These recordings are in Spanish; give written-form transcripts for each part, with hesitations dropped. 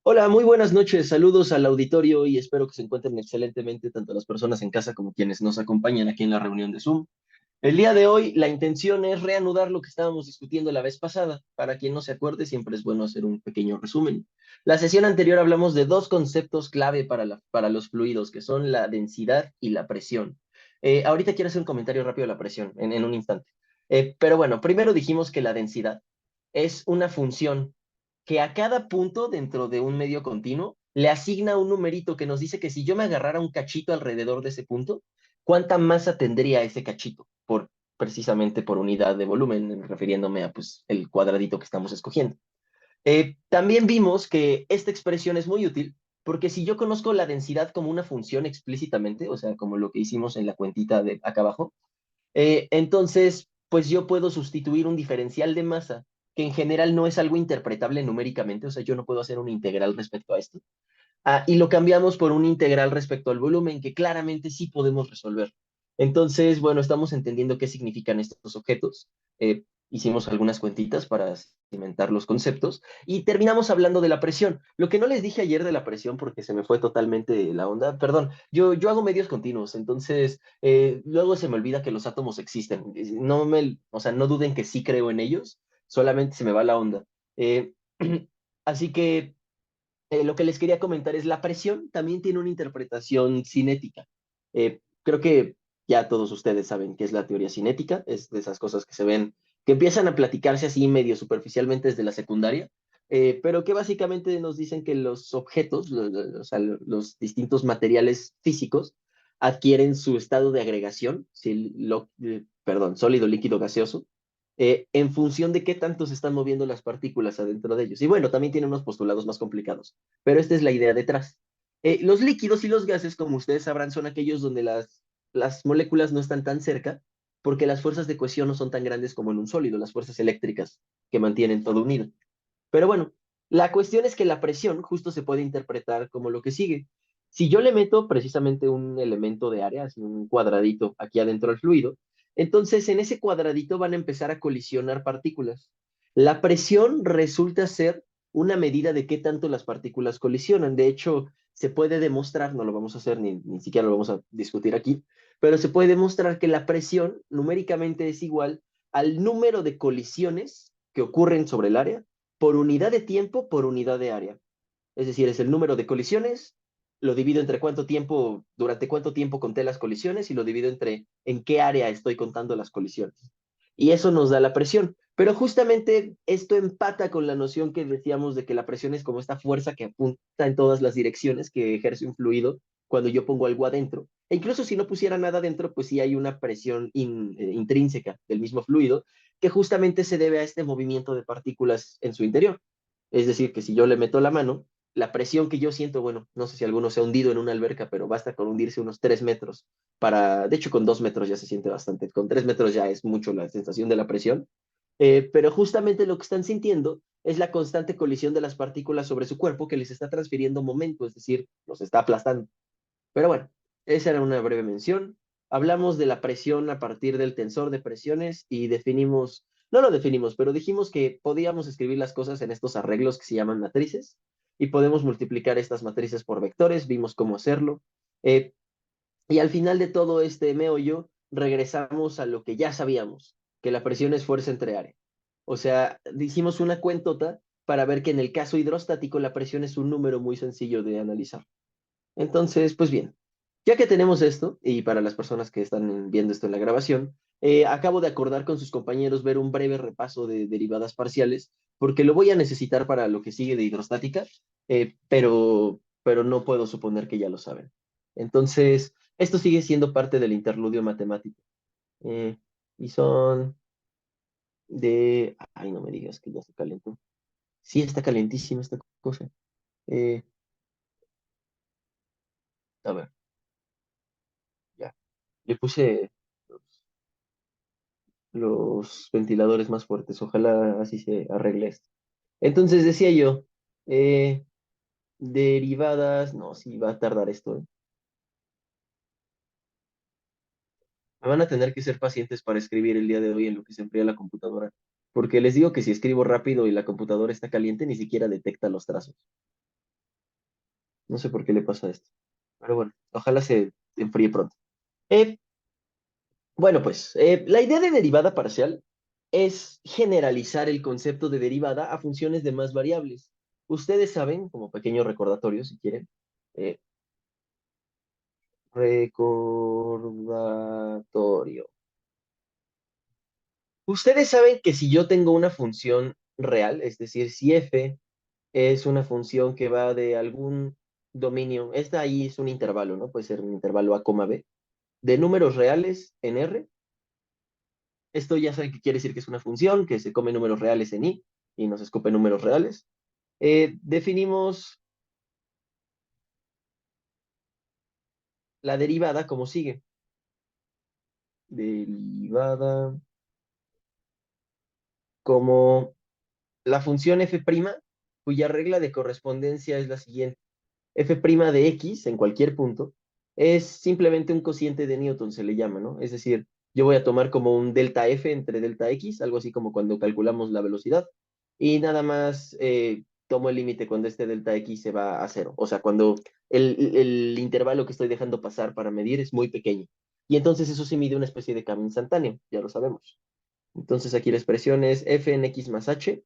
Hola, muy buenas noches. Saludos al auditorio y espero que se encuentren excelentemente tanto las personas en casa como quienes nos acompañan aquí en la reunión de Zoom. El día de hoy la intención es reanudar lo que estábamos discutiendo la vez pasada. Para quien no se acuerde, siempre es bueno hacer un pequeño resumen. La sesión anterior hablamos de dos conceptos clave para los fluidos, que son la densidad y la presión. Ahorita quiero hacer un comentario rápido de la presión en un instante. Pero bueno, primero dijimos que la densidad es una función que a cada punto dentro de un medio continuo le asigna un numerito que nos dice que si yo me agarrara un cachito alrededor de ese punto, ¿cuánta masa tendría ese cachito? Precisamente por unidad de volumen, refiriéndome a pues, el cuadradito que estamos escogiendo. También vimos que esta expresión es muy útil porque si yo conozco la densidad como una función explícitamente, o sea, como lo que hicimos en la cuentita de acá abajo, entonces, pues yo puedo sustituir un diferencial de masa, que en general no es algo interpretable numéricamente, o sea, yo no puedo hacer un integral respecto a esto. Y lo cambiamos por un integral respecto al volumen, que claramente sí podemos resolver. Entonces, bueno, estamos entendiendo qué significan estos objetos. Hicimos algunas cuentitas para cimentar los conceptos y terminamos hablando de la presión. Lo que no les dije ayer de la presión, porque se me fue totalmente la onda, perdón, yo hago medios continuos, entonces luego se me olvida que los átomos existen. O sea, no duden que sí creo en ellos, solamente se me va la onda. Eh, así que lo que les quería comentar es la presión también tiene una interpretación cinética. Creo que ya todos ustedes saben qué es la teoría cinética, es de esas cosas que se ven, que empiezan a platicarse así medio superficialmente desde la secundaria, pero que básicamente nos dicen que los objetos, o sea, los distintos materiales físicos, adquieren su estado de agregación, si perdón, sólido, líquido, gaseoso, en función de qué tanto se están moviendo las partículas adentro de ellos. Y bueno, también tiene unos postulados más complicados, pero esta es la idea detrás. Los líquidos y los gases, como ustedes sabrán, son aquellos donde las moléculas no están tan cerca, porque las fuerzas de cohesión no son tan grandes como en un sólido, las fuerzas eléctricas que mantienen todo unido. Pero bueno, la cuestión es que la presión justo se puede interpretar como lo que sigue. Si yo le meto precisamente un elemento de área, así un cuadradito aquí adentro del fluido, entonces en ese cuadradito van a empezar a colisionar partículas. La presión resulta ser una medida de qué tanto las partículas colisionan. De hecho, se puede demostrar, no lo vamos a hacer ni siquiera lo vamos a discutir aquí, pero se puede demostrar que la presión numéricamente es igual al número de colisiones que ocurren sobre el área por unidad de tiempo por unidad de área. Es decir, es el número de colisiones, lo divido entre cuánto tiempo, durante cuánto tiempo conté las colisiones y lo divido entre en qué área estoy contando las colisiones. Y eso nos da la presión. Pero justamente esto empata con la noción que decíamos de que la presión es como esta fuerza que apunta en todas las direcciones que ejerce un fluido cuando yo pongo algo adentro. E incluso si no pusiera nada adentro, pues sí hay una presión intrínseca del mismo fluido que justamente se debe a este movimiento de partículas en su interior. Es decir, que si yo le meto la mano, la presión que yo siento, bueno, no sé si alguno se ha hundido en una alberca, pero basta con hundirse unos 3 metros de hecho con 2 metros ya se siente bastante, con 3 metros ya es mucho la sensación de la presión, pero justamente lo que están sintiendo es la constante colisión de las partículas sobre su cuerpo que les está transfiriendo momento, es decir, los está aplastando. Pero bueno, esa era una breve mención. Hablamos de la presión a partir del tensor de presiones y definimos, no lo definimos, pero dijimos que podíamos escribir las cosas en estos arreglos que se llaman matrices y podemos multiplicar estas matrices por vectores, vimos cómo hacerlo. Eh, y al final de todo este meollo, regresamos a lo que ya sabíamos, que la presión es fuerza entre área. O sea, hicimos una cuentota para ver que en el caso hidrostático la presión es un número muy sencillo de analizar. Entonces, pues bien, ya que tenemos esto, y para las personas que están viendo esto en la grabación, acabo de acordar con sus compañeros ver un breve repaso de derivadas parciales, porque lo voy a necesitar para lo que sigue de hidrostática, pero no puedo suponer que ya lo saben. Entonces, esto sigue siendo parte del interludio matemático. Eh, y son de... Ay, no me digas que ya se calentó. Sí, está calentísima esta cosa. Eh, a ver, ya. Le puse los ventiladores más fuertes. Ojalá así se arregle esto. Entonces decía yo, eh, derivadas, no, sí va a tardar esto, ¿eh? Me van a tener que ser pacientes para escribir el día de hoy en lo que se enfría la computadora. Porque les digo que si escribo rápido y la computadora está caliente, ni siquiera detecta los trazos. No sé por qué le pasa esto. Pero bueno, ojalá se enfríe pronto. Eh, bueno, pues la idea de derivada parcial es generalizar el concepto de derivada a funciones de más variables. Ustedes saben, como pequeño recordatorio, si quieren, eh, recordatorio. Ustedes saben que si yo tengo una función real, es decir, si f es una función que va de algún dominio, esta ahí es un intervalo, ¿no? Puede ser un intervalo a, b, de números reales en R. Esto ya saben que quiere decir que es una función que se come números reales en I y nos escupe números reales. Definimos la derivada como sigue. Derivada como la función f', cuya regla de correspondencia es la siguiente. F' de X en cualquier punto es simplemente un cociente de Newton, se le llama, ¿no? Es decir, yo voy a tomar como un delta F entre delta X, algo así como cuando calculamos la velocidad, y nada más tomo el límite cuando este delta X se va a cero. O sea, cuando el intervalo que estoy dejando pasar para medir es muy pequeño. Y entonces eso sí mide una especie de cambio instantáneo, ya lo sabemos. Entonces aquí la expresión es f en x más h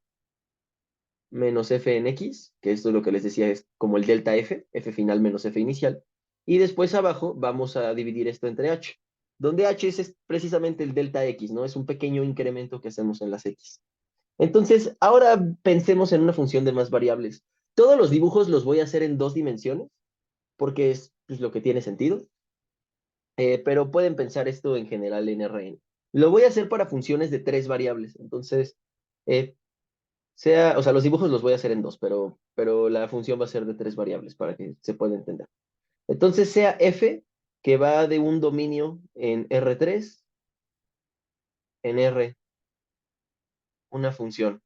menos f en x, que esto es lo que les decía, es como el delta f, f final menos f inicial, y después abajo vamos a dividir esto entre h, donde h es precisamente el delta x, ¿no? Es un pequeño incremento que hacemos en las x. Entonces, ahora pensemos en una función de más variables. Todos los dibujos los voy a hacer en dos dimensiones, porque es pues, lo que tiene sentido, pero pueden pensar esto en general en Rn. Lo voy a hacer para funciones de tres variables, entonces, eh, o sea, los dibujos los voy a hacer en dos, pero la función va a ser de tres variables para que se pueda entender. Entonces, sea f, que va de un dominio en R3, en R, una función.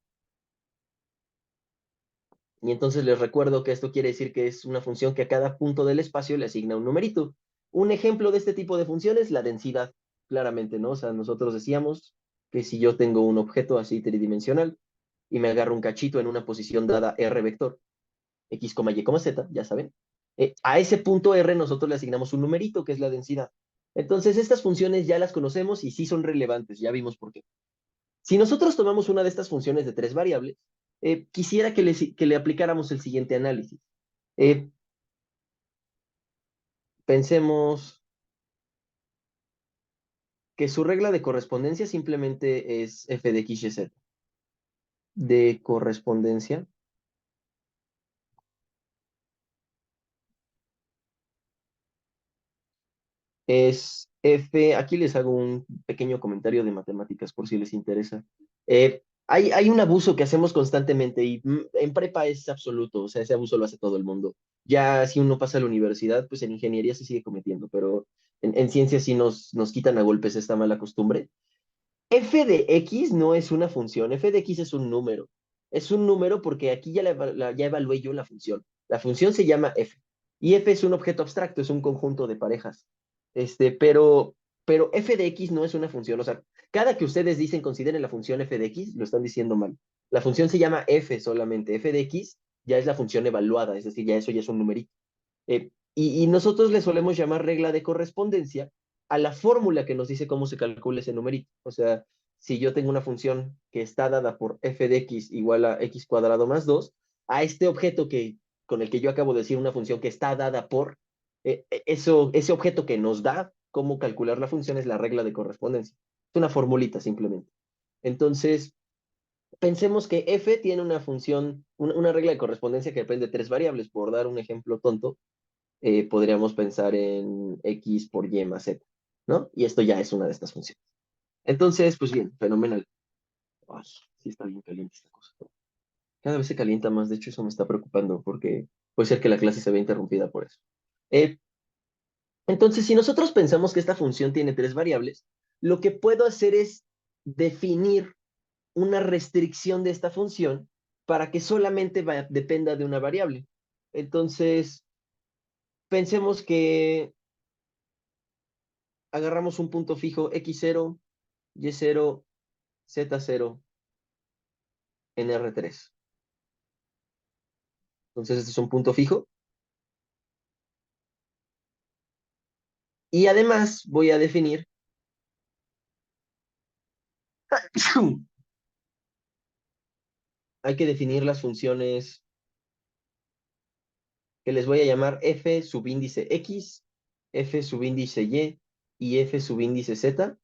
Y entonces les recuerdo que esto quiere decir que es una función que a cada punto del espacio le asigna un numerito. Un ejemplo de este tipo de funciones, la densidad, claramente, ¿no? O sea, nosotros decíamos que si yo tengo un objeto así tridimensional y me agarro un cachito en una posición dada R vector, X, Y, Z, ya saben. A ese punto R nosotros le asignamos un numerito, que es la densidad. Entonces, estas funciones ya las conocemos y sí son relevantes, ya vimos por qué. Si nosotros tomamos una de estas funciones de tres variables, quisiera que le aplicáramos el siguiente análisis. Eh, Pensemos que su regla de correspondencia simplemente es f de x y z. De correspondencia es F, aquí les hago un pequeño comentario de matemáticas por si les interesa. Hay un abuso que hacemos constantemente y en prepa es absoluto, o sea, ese abuso lo hace todo el mundo. Ya si uno pasa a la universidad, pues en ingeniería se sigue cometiendo, pero en ciencia sí nos quitan a golpes esta mala costumbre. F de X no es una función, F de X es un número. Es un número porque aquí ya evalué yo la función. La función se llama F. Y F es un objeto abstracto, es un conjunto de parejas. Pero F de X no es una función. O sea, cada que ustedes dicen consideren la función F de X, lo están diciendo mal. La función se llama F solamente. F de X ya es la función evaluada, es decir, ya eso ya es un numerito. Y nosotros le solemos llamar regla de correspondencia a la fórmula que nos dice cómo se calcula ese numerito. O sea, si yo tengo una función que está dada por f de x igual a x cuadrado más 2, a este objeto con el que yo acabo de decir una función que está dada por, ese objeto que nos da cómo calcular la función es la regla de correspondencia. Es una formulita simplemente. Entonces, pensemos que f tiene una función, una regla de correspondencia que depende de tres variables. Por dar un ejemplo tonto, podríamos pensar en x por y más z, ¿no? Y esto ya es una de estas funciones. Entonces, pues bien, fenomenal. Ay, sí está bien caliente esta cosa. Cada vez se calienta más, de hecho eso me está preocupando porque puede ser que la clase se vea interrumpida por eso. Eh, entonces, si nosotros pensamos que esta función tiene tres variables, lo que puedo hacer es definir una restricción de esta función para que solamente dependa de una variable. Entonces, pensemos que agarramos un punto fijo x0, y0, z0 en R3. Entonces, este es un punto fijo. Y además voy a definir, hay que definir las funciones que les voy a llamar f subíndice x, f subíndice y f subíndice z,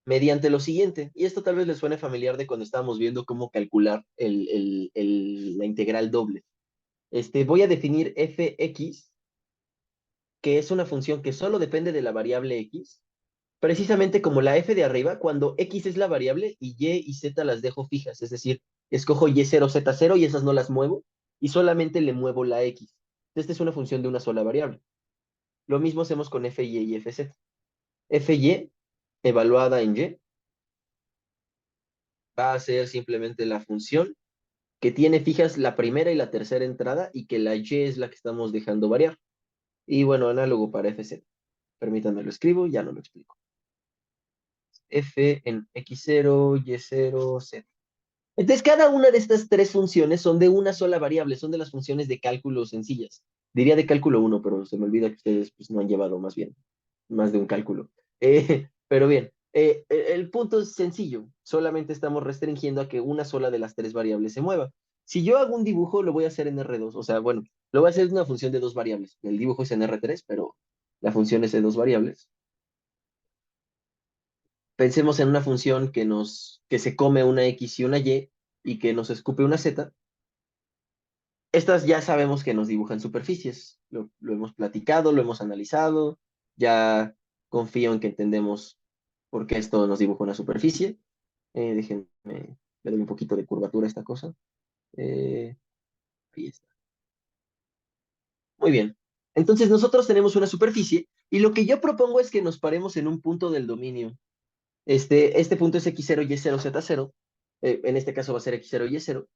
mediante lo siguiente. Y esto tal vez les suene familiar de cuando estábamos viendo cómo calcular la integral doble. Voy a definir fx, que es una función que solo depende de la variable x, precisamente como la f de arriba, cuando x es la variable y y z las dejo fijas, es decir, escojo y0, z0 y esas no las muevo, y solamente le muevo la x. Esta es una función de una sola variable. Lo mismo hacemos con fy y fz. Fy, evaluada en y, va a ser simplemente la función que tiene fijas la primera y la tercera entrada y que la y es la que estamos dejando variar. Y bueno, análogo para fz. Permítanme lo escribo, ya no lo explico. F en x0, y0, z. Entonces, cada una de estas tres funciones son de una sola variable, son de las funciones de cálculo sencillas. Diría de cálculo uno, pero se me olvida que ustedes pues, no han llevado más bien, más de un cálculo. Pero bien, el punto es sencillo, solamente estamos restringiendo a que una sola de las tres variables se mueva. Si yo hago un dibujo, lo voy a hacer en R2, o sea, bueno, lo voy a hacer en una función de dos variables. El dibujo es en R3, pero la función es de dos variables. Pensemos en una función que se come una X y una y que nos escupe una Z. Estas ya sabemos que nos dibujan superficies. Lo hemos platicado, lo hemos analizado. Ya confío en que entendemos por qué esto nos dibuja una superficie. Déjenme, le doy un poquito de curvatura a esta cosa. Eh, Ahí está. Muy bien. Entonces nosotros tenemos una superficie y lo que yo propongo es que nos paremos en un punto del dominio. Este punto es x0, y0, z0. En este caso va a ser x0, y0.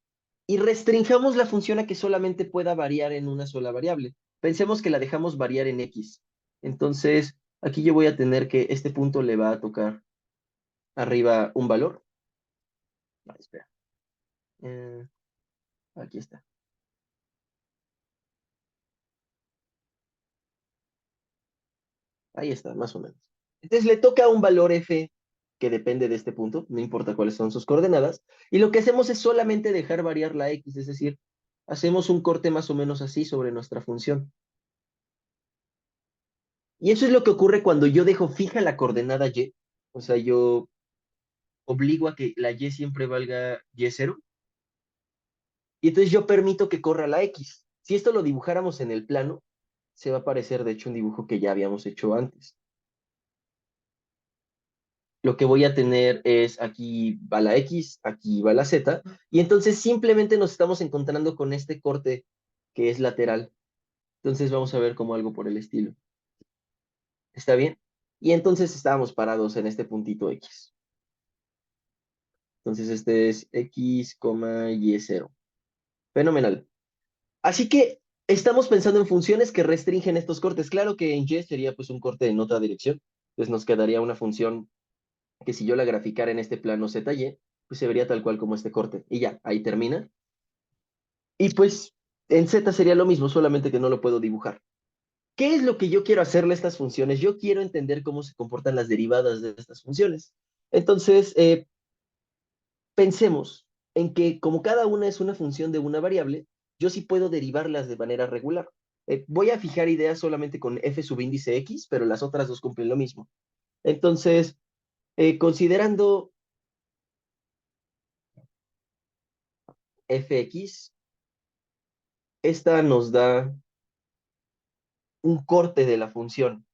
Y restringamos la función a que solamente pueda variar en una sola variable. Pensemos que la dejamos variar en x. Entonces, aquí yo voy a tener que este punto le va a tocar arriba un valor. No, espera. Eh, Aquí está. Ahí está, más o menos. Entonces le toca un valor f que depende de este punto, no importa cuáles son sus coordenadas, y lo que hacemos es solamente dejar variar la x, es decir, hacemos un corte más o menos así sobre nuestra función. Y eso es lo que ocurre cuando yo dejo fija la coordenada y, o sea, yo obligo a que la y siempre valga y0, y entonces yo permito que corra la x. Si esto lo dibujáramos en el plano, se va a parecer de hecho un dibujo que ya habíamos hecho antes. Lo que voy a tener es aquí va la X, aquí va la Z, y entonces simplemente nos estamos encontrando con este corte que es lateral. Entonces vamos a ver como algo por el estilo. ¿Está bien? Y entonces estábamos parados en este puntito X. Entonces este es X, y0. Fenomenal. Así que estamos pensando en funciones que restringen estos cortes. Claro que en Y sería pues un corte en otra dirección. Entonces nos quedaría una función que si yo la graficara en este plano ZY, pues se vería tal cual como este corte. Y ya, ahí termina. Y pues en Z sería lo mismo, solamente que no lo puedo dibujar. ¿Qué es lo que yo quiero hacerle a estas funciones? Yo quiero entender cómo se comportan las derivadas de estas funciones. Entonces, pensemos en que como cada una es una función de una variable, yo sí puedo derivarlas de manera regular. Voy a fijar ideas solamente con f subíndice x, pero las otras dos cumplen lo mismo. Entonces, considerando fx, esta nos da un corte de la función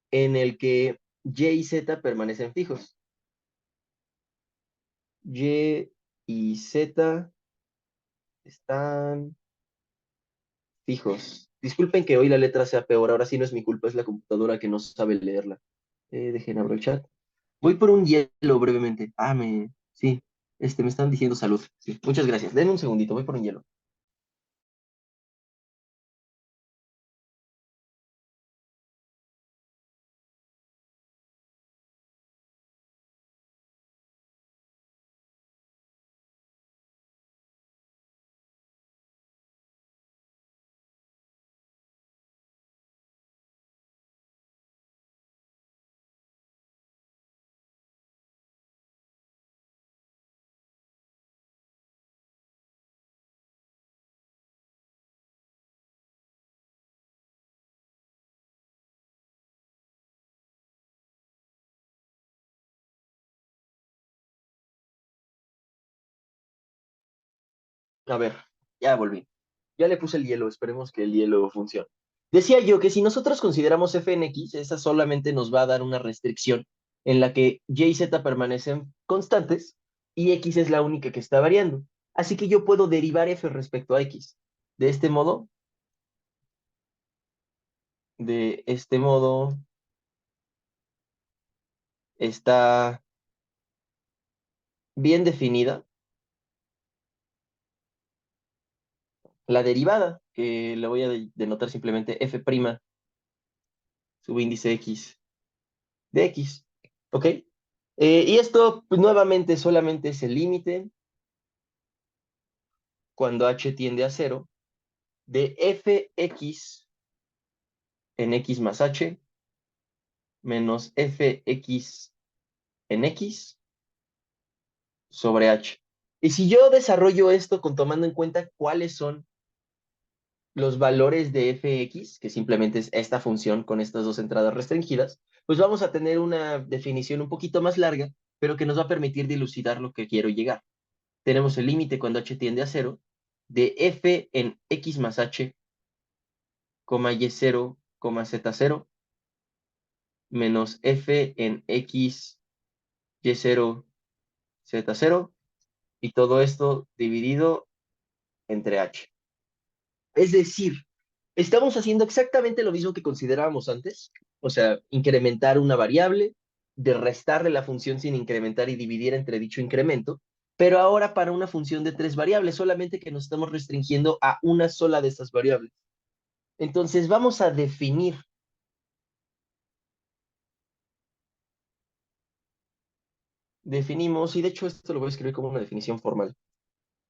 en el que y y z permanecen fijos. Y y z están fijos. Disculpen que hoy la letra sea peor, ahora sí no es mi culpa, es la computadora que no sabe leerla. Dejen abro el chat. Voy por un hielo brevemente. Sí, me están diciendo salud. Sí, muchas gracias. Denme un segundito, voy por un hielo. A ver, ya volví. Ya le puse el hielo, esperemos que el hielo funcione. Decía yo que si nosotros consideramos f en x, esa solamente nos va a dar una restricción en la que y y z permanecen constantes y x es la única que está variando. Así que yo puedo derivar f respecto a x. De este modo, de este modo, está bien definida la derivada, que le voy a denotar simplemente f' subíndice x de x. ¿Ok? Y esto, pues, nuevamente, solamente es el límite cuando h tiende a cero de fx en x más h menos fx en x sobre h. Y si yo desarrollo esto con tomando en cuenta cuáles son los valores de fx, que simplemente es esta función con estas dos entradas restringidas, pues vamos a tener una definición un poquito más larga, pero que nos va a permitir dilucidar lo que quiero llegar. Tenemos el límite cuando h tiende a cero de f en x más h, y0, z0, menos f en x, y0, z0, y todo esto dividido entre h. Es decir, estamos haciendo exactamente lo mismo que considerábamos antes, o sea, incrementar una variable, de restarle la función sin incrementar y dividir entre dicho incremento, pero ahora para una función de tres variables, solamente que nos estamos restringiendo a una sola de estas variables. Entonces vamos a definimos, y de hecho esto lo voy a escribir como una definición formal.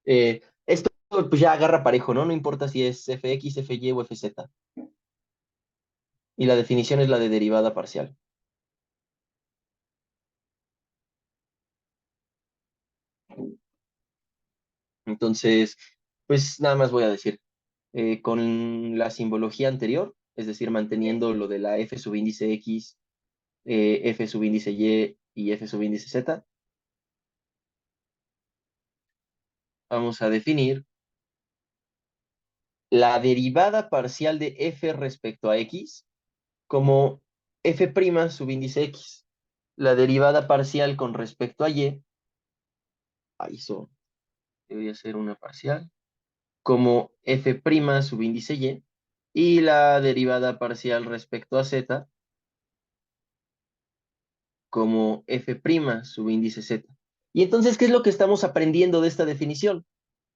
Esto pues ya agarra parejo, ¿no? No importa si es fx, fy o fz. Y la definición es la de derivada parcial. Entonces, pues nada más voy a decir, con la simbología anterior, es decir, manteniendo lo de la f subíndice x, f subíndice y f subíndice z, vamos a definir la derivada parcial de f respecto a x como f' subíndice x. La derivada parcial con respecto a y, ahí eso debería ser una parcial, como f' subíndice y, y la derivada parcial respecto a z como f' subíndice z. Y entonces, ¿qué es lo que estamos aprendiendo de esta definición?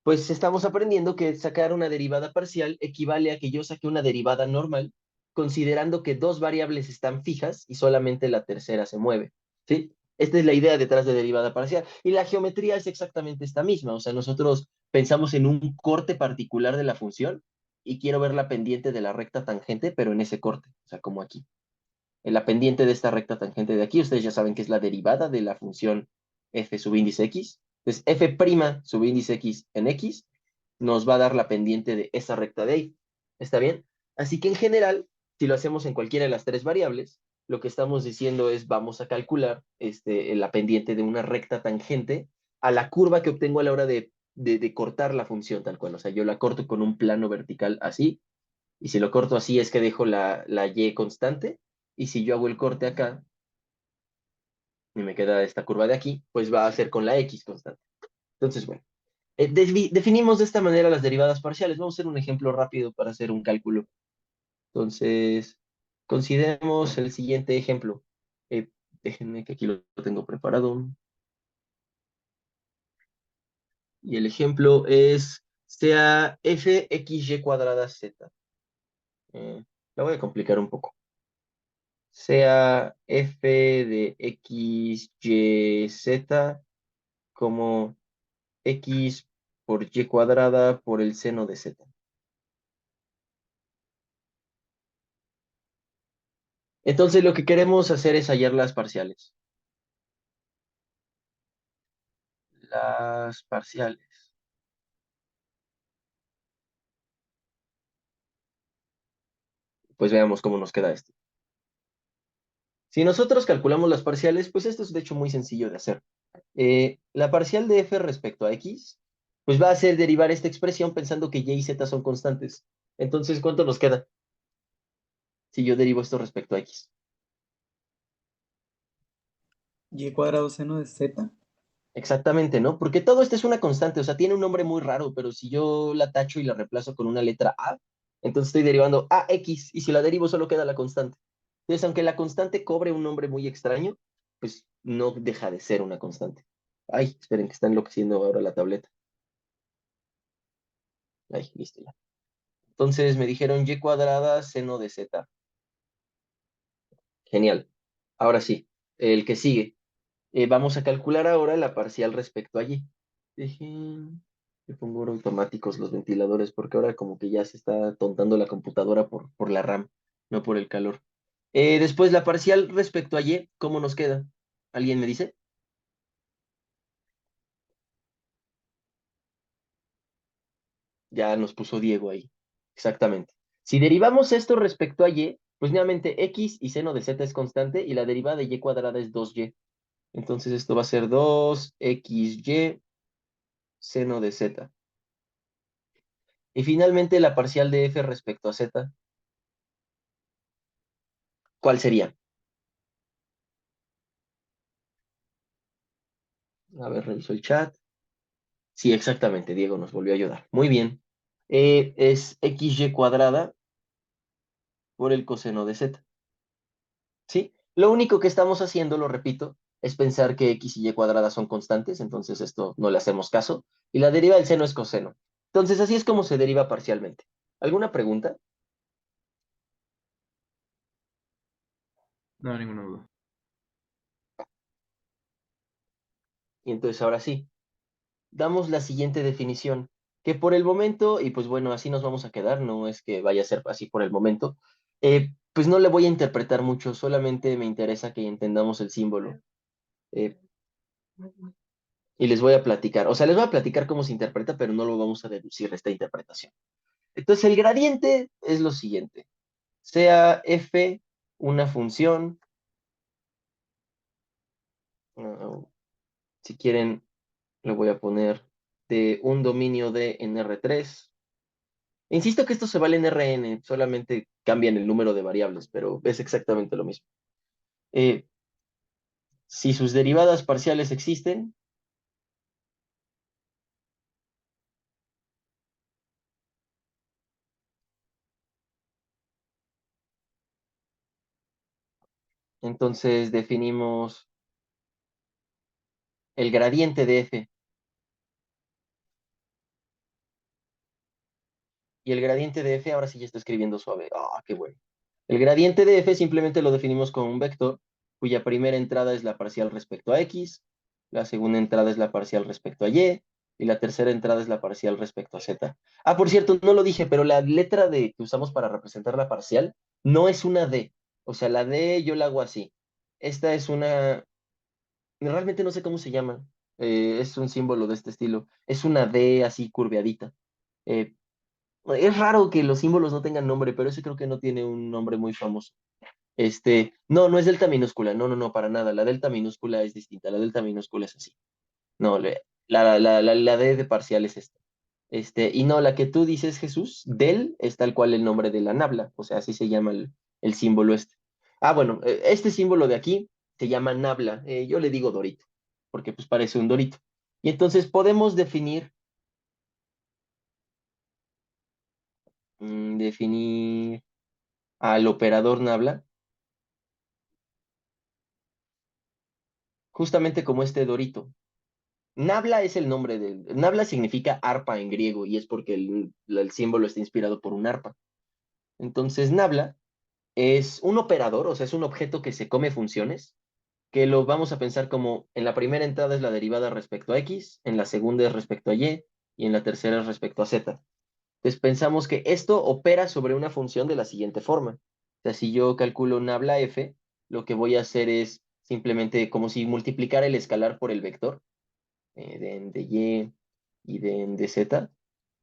Pues estamos aprendiendo que sacar una derivada parcial equivale a que yo saque una derivada normal, considerando que dos variables están fijas y solamente la tercera se mueve, ¿sí? Esta es la idea detrás de derivada parcial. Y la geometría es exactamente esta misma. O sea, nosotros pensamos en un corte particular de la función y quiero ver la pendiente de la recta tangente, pero en ese corte, o sea, como aquí. En la pendiente de esta recta tangente de aquí, ustedes ya saben que es la derivada de la función f subíndice x. Entonces, f' subíndice x en x nos va a dar la pendiente de esa recta de ahí. ¿Está bien? Así que en general, si lo hacemos en cualquiera de las tres variables, lo que estamos diciendo es vamos a calcular la pendiente de una recta tangente a la curva que obtengo a la hora de cortar la función tal cual. O sea, yo la corto con un plano vertical así, y si lo corto así es que dejo la y constante, y si yo hago el corte acá y me queda esta curva de aquí, pues va a ser con la x constante. Entonces, bueno, definimos de esta manera las derivadas parciales. Vamos a hacer un ejemplo rápido para hacer un cálculo. Entonces, consideremos el siguiente ejemplo. Eh, Déjenme que aquí lo tengo preparado. Y el ejemplo es, sea fxy cuadrada z. La voy a complicar un poco. Sea f de x, y, z como x por y cuadrada por el seno de z. Entonces lo que queremos hacer es hallar las parciales. Las parciales. Pues veamos cómo nos queda esto. Si nosotros calculamos las parciales, pues esto es de hecho muy sencillo de hacer. La parcial de f respecto a x pues va a hacer derivar esta expresión pensando que y y z son constantes. Entonces, ¿cuánto nos queda si yo derivo esto respecto a x? Y cuadrado seno de z. Exactamente, ¿no? Porque todo esto es una constante, o sea, tiene un nombre muy raro, pero si yo la tacho y la reemplazo con una letra A, entonces estoy derivando AX, y si la derivo solo queda la constante. Entonces, aunque la constante cobre un nombre muy extraño, pues no deja de ser una constante. Ay, esperen, que está enloqueciendo ahora la tableta. Ay, listo ya. Entonces me dijeron y cuadrada seno de z. Genial. Ahora sí, el que sigue. Vamos a calcular ahora la parcial respecto a y. Dejen, le pongo ahora automáticos los ventiladores, porque ahora como que ya se está tontando la computadora por la RAM, no por el calor. Después la parcial respecto a y, ¿cómo nos queda? ¿Alguien me dice? Ya nos puso Diego ahí. Exactamente. Si derivamos esto respecto a y, pues nuevamente x y seno de z es constante y la derivada de y cuadrada es 2y. Entonces esto va a ser 2xy seno de z. Y finalmente la parcial de f respecto a z, ¿cuál sería? A ver, reviso el chat. Sí, exactamente, Diego nos volvió a ayudar. Muy bien. Es xy cuadrada por el coseno de z. ¿Sí? Lo único que estamos haciendo, lo repito, es pensar que x y y cuadrada son constantes, entonces esto no le hacemos caso. Y la deriva del seno es coseno. Entonces así es como se deriva parcialmente. ¿Alguna pregunta? No, ninguna duda. Y entonces ahora sí, damos la siguiente definición, que por el momento, y pues bueno, así nos vamos a quedar, no es que vaya a ser así por el momento, pues no le voy a interpretar mucho, solamente me interesa que entendamos el símbolo. eh, y les voy a platicar, o sea, les voy a platicar cómo se interpreta, pero no lo vamos a deducir esta interpretación. Entonces, el gradiente es lo siguiente, sea f una función, uh, si quieren, le voy a poner de un dominio de en R3. Insisto que esto se vale en Rn, solamente cambian el número de variables, pero es exactamente lo mismo. Eh, si sus derivadas parciales existen, entonces definimos el gradiente de f. Y el gradiente de f, ahora sí ya está escribiendo suave. Ah, qué bueno. El gradiente de f simplemente lo definimos como un vector cuya primera entrada es la parcial respecto a x, la segunda entrada es la parcial respecto a y la tercera entrada es la parcial respecto a z. Ah, por cierto, no lo dije, pero la letra D que usamos para representar la parcial no es una D. O sea, la D yo la hago así. Esta es una... Realmente no sé cómo se llama. Es un símbolo de este estilo. Es una D así curveadita. Eh, es raro que los símbolos no tengan nombre, pero ese creo que no tiene un nombre muy famoso. No, no es delta minúscula, no, no, no, para nada. La delta minúscula es distinta, la delta minúscula es así. No, la D de parcial es esta. Y no, la que tú dices, Jesús, del es tal cual el nombre de la nabla, o sea, así se llama el símbolo este. Ah, bueno, este símbolo de aquí se llama nabla, yo le digo dorito, porque pues parece un dorito. Y entonces podemos definir al operador nabla justamente como este dorito. Nabla es el nombre del... Nabla significa arpa en griego y es porque el símbolo está inspirado por un arpa. Entonces, nabla es un operador, o sea, es un objeto que se come funciones, que lo vamos a pensar como en la primera entrada es la derivada respecto a x, en la segunda es respecto a y en la tercera es respecto a z. Entonces, pensamos que esto opera sobre una función de la siguiente forma. O sea, si yo calculo nabla f, lo que voy a hacer es simplemente como si multiplicara el escalar por el vector de n de y de n de z.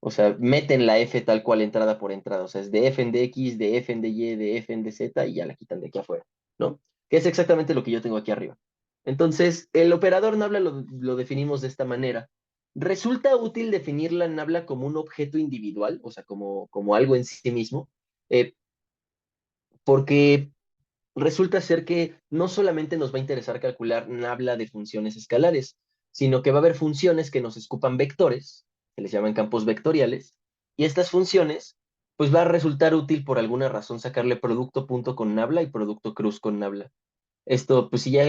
O sea, meten la f tal cual entrada por entrada. O sea, es de f en de x, de f en de y, de f en de z y ya la quitan de aquí afuera, ¿no? Que es exactamente lo que yo tengo aquí arriba. Entonces, el operador nabla lo definimos de esta manera. Resulta útil definir la nabla como un objeto individual, o sea, como algo en sí mismo, eh, porque resulta ser que no solamente nos va a interesar calcular nabla de funciones escalares, sino que va a haber funciones que nos escupan vectores, que les llaman campos vectoriales, y estas funciones, pues va a resultar útil por alguna razón sacarle producto punto con nabla y producto cruz con nabla. Esto, pues si ya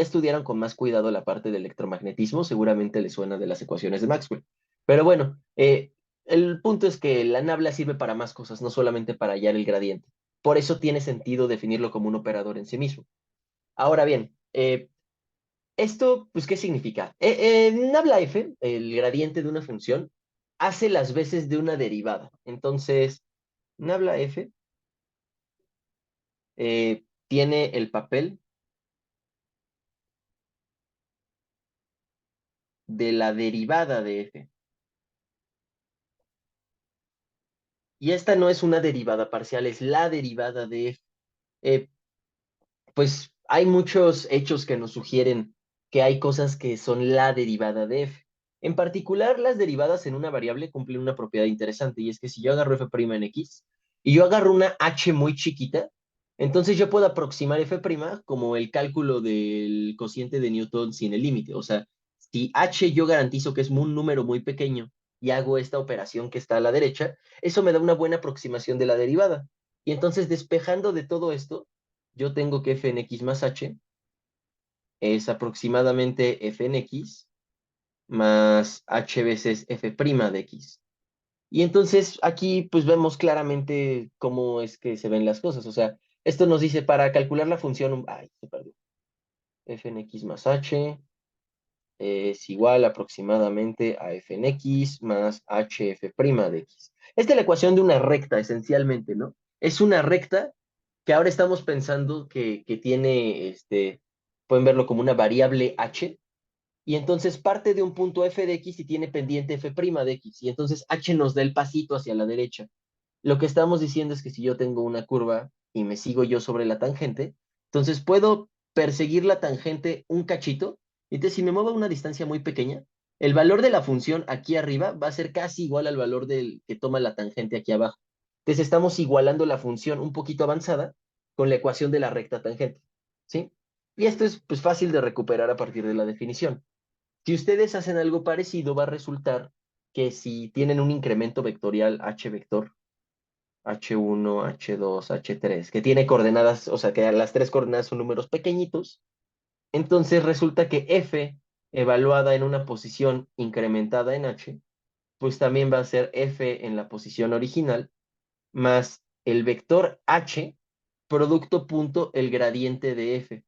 estudiaron con más cuidado la parte de electromagnetismo, seguramente les suena de las ecuaciones de Maxwell. Pero bueno, el punto es que la nabla sirve para más cosas, no solamente para hallar el gradiente. Por eso tiene sentido definirlo como un operador en sí mismo. Ahora bien, esto, pues, ¿qué significa? Nabla f, el gradiente de una función, hace las veces de una derivada. Entonces, nabla f tiene el papel de la derivada de f. Y esta no es una derivada parcial, es la derivada de f. Eh, pues hay muchos hechos que nos sugieren que hay cosas que son la derivada de f. En particular, las derivadas en una variable cumplen una propiedad interesante, y es que si yo agarro f' en x y yo agarro una h muy chiquita, entonces yo puedo aproximar f' como el cálculo del cociente de Newton sin el límite. O sea, si h yo garantizo que es un número muy pequeño y hago esta operación que está a la derecha, eso me da una buena aproximación de la derivada. Y entonces, despejando de todo esto, yo tengo que f en x más h es aproximadamente f en x más h veces f' de x. Y entonces aquí pues vemos claramente cómo es que se ven las cosas. O sea, esto nos dice para calcular la función, ay, se perdió. F en x más h es igual aproximadamente a f en x más hf' de x. Esta es la ecuación de una recta, esencialmente, ¿no? Es una recta que ahora estamos pensando que tiene, pueden verlo como una variable h, y entonces parte de un punto f de x y tiene pendiente f' de x, y entonces h nos da el pasito hacia la derecha. Lo que estamos diciendo es que si yo tengo una curva y me sigo yo sobre la tangente, entonces puedo perseguir la tangente un cachito, y entonces si me muevo a una distancia muy pequeña, el valor de la función aquí arriba va a ser casi igual al valor del que toma la tangente aquí abajo. Entonces estamos igualando la función un poquito avanzada con la ecuación de la recta tangente, ¿sí? Y esto es pues fácil de recuperar a partir de la definición. Si ustedes hacen algo parecido, va a resultar que si tienen un incremento vectorial h vector, H1, H2, H3, que tiene coordenadas, o sea, que las tres coordenadas son números pequeñitos, entonces resulta que F, evaluada en una posición incrementada en H, pues también va a ser F en la posición original, más el vector H, producto punto, el gradiente de F.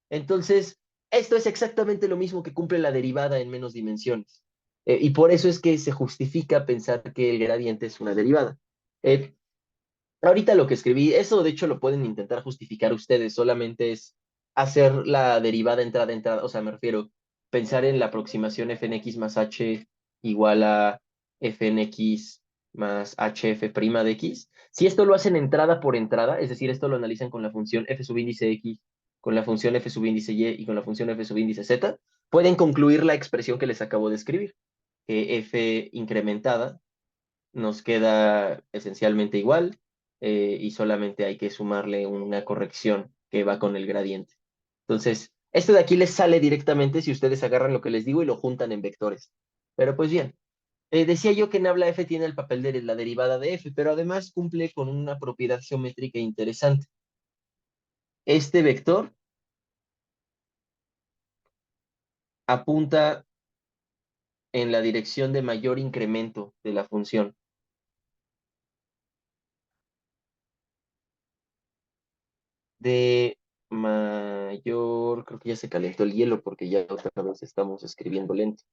Entonces, esto es exactamente lo mismo que cumple la derivada en menos dimensiones. Y por eso es que se justifica pensar que el gradiente es una derivada. Eh, Ahorita lo que escribí, eso de hecho lo pueden intentar justificar ustedes, solamente es hacer la derivada entrada, o sea, me refiero, pensar en la aproximación f en x más h igual a f en x más hf' de x. Si esto lo hacen entrada por entrada, es decir, esto lo analizan con la función f subíndice x, con la función f subíndice y y con la función f subíndice z, pueden concluir la expresión que les acabo de escribir, que f incrementada nos queda esencialmente igual, y solamente hay que sumarle una corrección que va con el gradiente. Entonces, esto de aquí les sale directamente si ustedes agarran lo que les digo y lo juntan en vectores. Pero pues bien, decía yo que Nabla F tiene el papel de la derivada de F, pero además cumple con una propiedad geométrica interesante. Este vector apunta en la dirección de mayor incremento de la función. De mayor, creo que ya se calentó el hielo porque ya otra vez estamos escribiendo lento.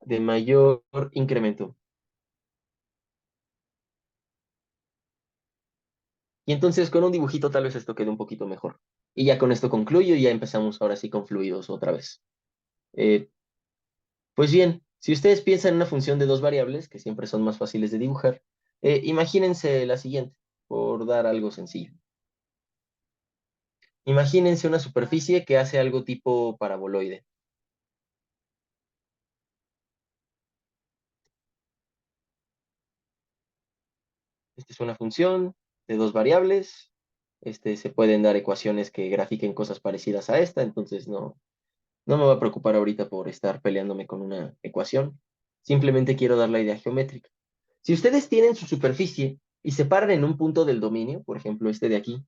De mayor incremento. Y entonces con un dibujito tal vez esto quede un poquito mejor. Y ya con esto concluyo y ya empezamos ahora sí con fluidos otra vez. Eh, pues bien, si ustedes piensan en una función de dos variables, que siempre son más fáciles de dibujar, imagínense la siguiente, por dar algo sencillo. Imagínense una superficie que hace algo tipo paraboloide. Esta es una función de dos variables. Se pueden dar ecuaciones que grafiquen cosas parecidas a esta, entonces no me voy a preocupar ahorita por estar peleándome con una ecuación. Simplemente quiero dar la idea geométrica. Si ustedes tienen su superficie y se paran en un punto del dominio, por ejemplo este de aquí,